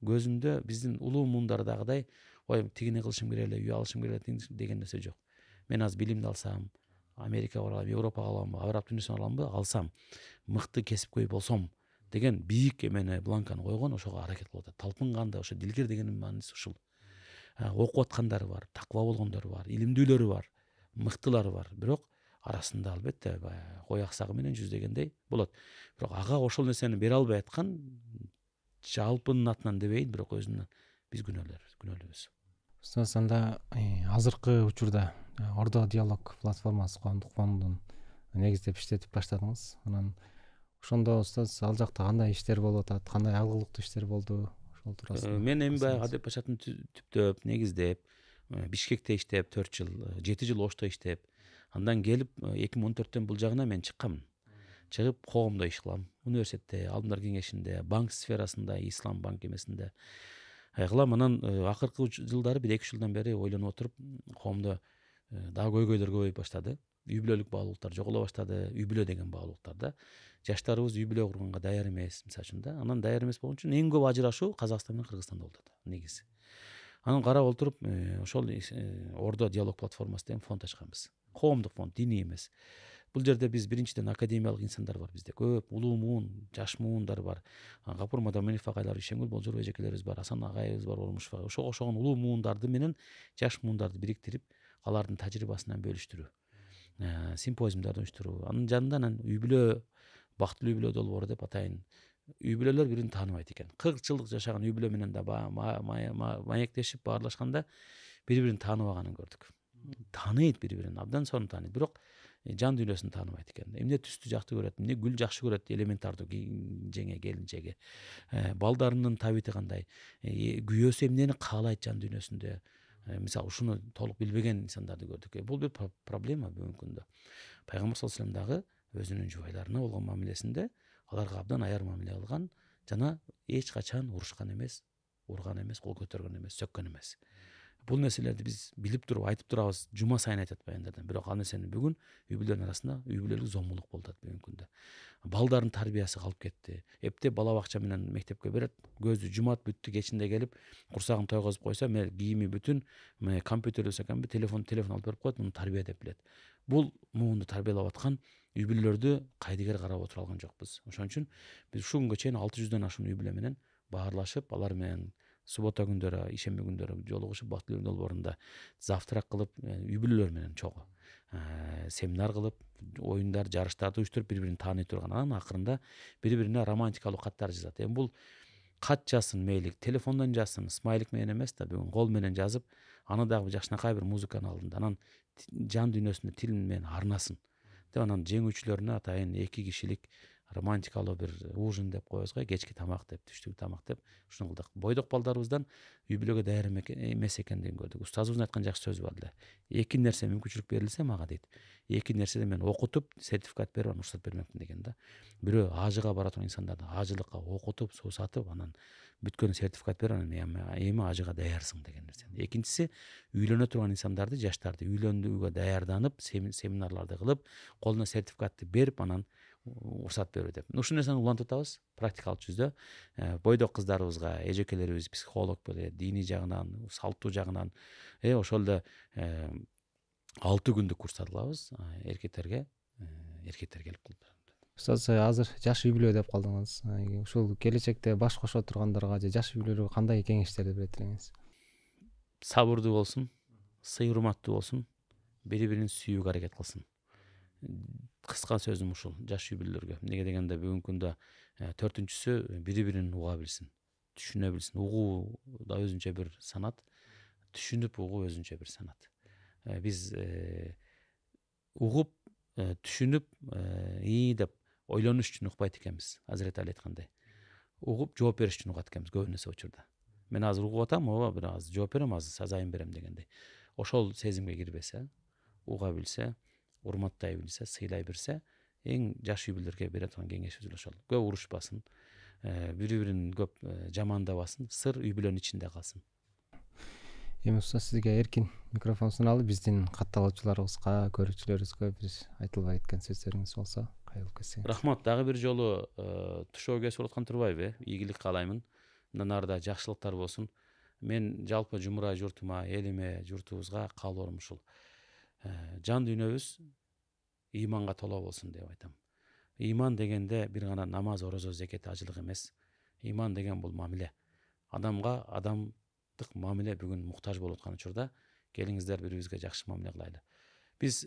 көзүндө биздин улуу муундардагыдай, ой тигини кылышым керек эле, үй алышым керек эле деген нерсе жок. Мен азыр билимди алсам, Америкага баралам, Европага аламбы, Араб дүйнөсүнө аламбы, алсам, мыкты кесипкөй болсом деген бийик эмени, бланканы койгон, ошого аракет кылып атат. Талпынганда ошо дилгир дегенин мааниси ушул. Окуп аткандары бар, таква болгондору бар, илимдүүлөрү бар, мыктылары бар. Бирок арасында албетте кой аксагы менен жүздөгөндөй болот. Бирок ага ошол нерсени бере албай аткан жалпынын атынан дебейин, бирок өзүнүн биз күнөөлүүбүз. Устаз, анда азыркы учурда Ордо диалог платформасы коомдук фондун негиздеп иштетип баштадыңыз. Анан ошондо устаз ал жакта кандай иштер болуп атат, кандай алгылыктуу иштер болду? Ошол туурасында. Мен эми баягы Адеп Пашатын түптөп, негиздеп, Бишкекте иштеп 4 жыл, 7 жыл Ошто иштеп, андан келип 2014-төн бул жагына мен чыккам. Чыгып коомдо иш кылам. Университетте, Алдымдар кеңешинде, банк сферасында, Ислам банк эмесинде кылам. Анан акыркы жылдары 1-2 жылдан бери ойлонуп отуруп, коомдо дагы көйгөйлөр көбөйүп баштады. Үй бүлөлүк баалуулуктар жоголо баштады. Үй бүлө деген баалуулуктар да. Жаштарыбыз үй бүлө курганга даяр эмес, мисалы үчүн да. Анан даяр эмес болгон үчүн эң көп ажырашуу Казакстан менен Кыргызстанда болуп атат, негизи. Анан карап отуруп, ошол Ордо диалог платформасы деген фонд ачканбыз. Коомдук фонд, диний эмес. Бул жерде биз биринчиден академиялык инсандар бар бизде. Көп улуу муун, жаш муундар бар. Гапур Мадаминов агайлар, Ишенгүл Болжоров эжекелерибиз бар, Асан агайыбыз бар, Ормушов агай. Ошого окшогон улуу муундарды менен жаш муундарды бириктирип, алардын тажрыйбасынан бөлүштүрүү. Симпозиумдарды уюштуруу. Анын жанында анан үй бүлө, бактылуу үй бүлө долбоору деп атайын. Үй бүлөлөр бирин тааныбайт экен. 40 жылдык жашаган үй бүлө менен да маектешип, баарлашканда бири-бирин тааныбаганын көрдүк. Тааныйт бири-бирин, абдан сонун тааныйт. Бирок жан дүйнөсүн тааныбайт экен. Эмне түстү жакшы көрөт, эмне гүл жакшы көрөт, элементардуу жеңе, келинчеги. Балдарынын табити кандай, күйөөсү эмнени каалайт жан дүйнөсүндө. Мисалы ушуну толук билбеген инсандарды көрдүк. Бул бир проблема бүгүнкү күндө. Пайгамбар саллаллаху алейхи вассалам дагы өзүнүн жубайларына болгон мамилесинде аларга абдан аяр мамиле кылган жана эч качан урушкан эмес, урган эмес, кол көтөргөн эмес, сөккөн эмес. Бул нерселерди биз билип туруп айтып турабыз, жума сайын айтат баяндардан. Бирок ал нерсени бүгүн үй бүлөнүн арасында үй бүлөлүк зомбулук болуп атат бүгүнкү күндө. Балдардын тарбиясы калып кетти. Эптеп бала бакча менен мектепке берет, көздү жумат, бүттү, кечинде келип курсагын тойгозуп койсо, кийими бүтүн, компьютер өсөкөнбү, телефон алып берип коет, муну тарбия деп билет. Бул муунду тарбиялап аткан үй бүлөлөрдү кайдыгер карап отура алган жокпуз. Ошон үчүн биз ушул күнгө чейин 600дөн ашуун үй бүлө менен баарлашып, алар менен суббота күндөрү, ишемби күндөрү жолугушуп, бактылуу долбоорунда завтрак кылып, үй бүлөлөр менен чогуу семинар кылып, оюндар, жарыштарды уюштуруп, бири-бирин тааный турган. Анан акырында бири-бирине романтикалуу каттар жазат. Бул кат жазсын, мейли телефондон жазсын, смайлик менен эмес да, бүгүн кол менен жазып, аны дагы жакшынакай бир музыканын алдында, анан жан дүйнөсүндө тил менен арнасын деп, анан жеңүүчүлөрүнө атайын 2 кишилик романтикалуу бир ужин деп коебуз го, кечки тамак деп, түштүк тамак деп ушуну кылдык. Бойдок балдарыбыздан үй бүлөгө даяр эмес экендигин көрдүк. Устазыбыздын айткан жакшы сөзү бар эле. 2 нерсе мүмкүнчүлүк берилсе мага дейт. 2 нерседе мен окутуп, сертификат берип, анан уруксат бермекмин деген да. Бирөө ажыга бара турган инсандарды ажылыкка окутуп, суусатып, анан бүткөн сертификат берип, анан эми ажыга даярсың деген нерсе. Экинчиси, үйлөнө турган инсандарды, жаштарды үйлөнүүгө даярданып, семинарларды кылып, колуна сертификатты берип, анан уруксат берүү деп. Ушул нерсени улантып атабыз практикалык жүздө. Бойдок кыздарыбызга эжекелерибиз психолог беле, диний жагынан, салттуу жагынан, ошол эле 6 күндүк курстар кылабыз эркектерге келип калып. Устаз, азыр жаш үй бүлө деп калдыңыз. Ушул келечекте баш кошо тургандарга же жаш үй бүлөлөргө кандай кеңештерди берет элеңиз? Сабырдуу болсун, сый урматтуу болсун, бири-бирин сүйүүгө аракет кылсын. Кыска сөзүм ушул жаш үй бүлөлөргө. Эмнеге дегенде бүгүнкү күндө 4-үнчүсү бири-бирин уга билсин, түшүнө билсин. Угуу да өзүнчө бир санат, түшүнүп угуу өзүнчө бир санат. Биз угуп, түшүнүп, деп ойлонуш үчүн укпайт экенбиз. Азирет Али айткандай. Угуп, жооп бериш үчүн угат экенбиз көбү нерсе учурда. Мен азыр угуп атам, бир азыр жооп берем, азыр азайын берем дегендей. Ошол сезимге кирбесе, уга билсе, урматтай билсе, сыйлай билсе, эң жаш үй бүлөлөргө бере турган кеңешибиз ошол. Көп урушпасын, бири-бирин көп жамандабасын, сыр үй бүлөнүн ичинде калсын. Эми устаз, сизге эркин микрофон суналып, биздин катталуучуларыбызга, көрүүчүлөрүбүзгө бир айтылбай кеткен сөздөрүңүз болсо кайрылып кетсеңиз. Рахмат, дагы бир жолу тушоо кесип аткан турбайбы? Ийгилик каалаймын. Мындан арыда жакшылыктар болсун. Мен жалпы Жумурай журтума, элиме, журтубузга каалоорум ушул. Жан дүйнөбүз ыйманга толо болсун деп айтам. Ыйман дегенде бир гана намаз, орозо, зекет, ажылык эмес. Ыйман деген бул мамиле. Адамга адамдык мамиле бүгүн муктаж болуп аткан учурда келиңиздер бирибизге жакшы мамиле кылайлы. Биз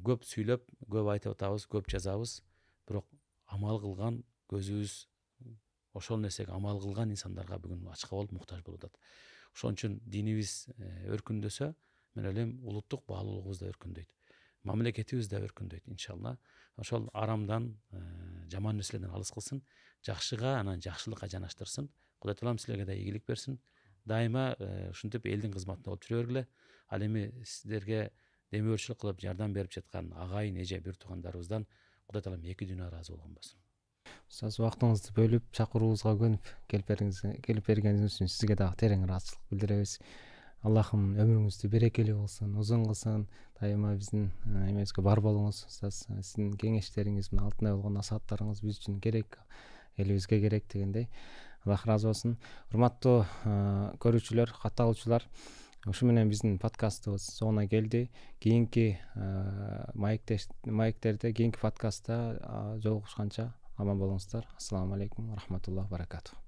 көп сүйлөп, көп айтып атабыз, көп жазабыз, бирок амал кылган көзүбүз ошол нерсеге амал кылган инсандарга бүгүн ачка болуп муктаж болуп атат. Ошон үчүн динибиз өркүндөсө, мен ойлойм улуттук баалуулугубуз да өркүндөйт. Мамлекетибиз да өркүндөйт, иншалла. Ошол арамдан, жаман нерселерден алыс кылсын, жакшыга, анан жакшылыкка жанаштырсын. Кудай Таалам силерге да ийгилик берсин. Дайыма ушинтип элдин кызматында болуп жүрө бергиле. Ал эми сиздерге демөөрчүлүк кылып жардам берип жаткан агайын, эже, бир туугандарыбыздан Кудай Таалам эки дүйнө ыраазы болгон болсун. Устаз, убактыңызды бөлүп чакыруубузга көнүп келип бергениңиз үчүн сизге дагы терең ыраазычылык билдиребиз. Аллахым өмүрүңүздү берекелүү болсун, узун кылсын. Дайыма биздин эмебизге бар болуңуз. Устаз, сиздин кеңештериңиз, мына алтынай болгон насааттарыңыз биз үчүн керек, элибизге керек дегендей. Аллах ыраазы болсун. Урматтуу көрүүчүлөр, катталуучулар, ушу менен биздин подкастыбыз соңуна келди. Кийинки маектерде, кийинки подкастта жолугушканча аман болуңуздар. Ассаламу алейкум, рахматуллах, баракатух.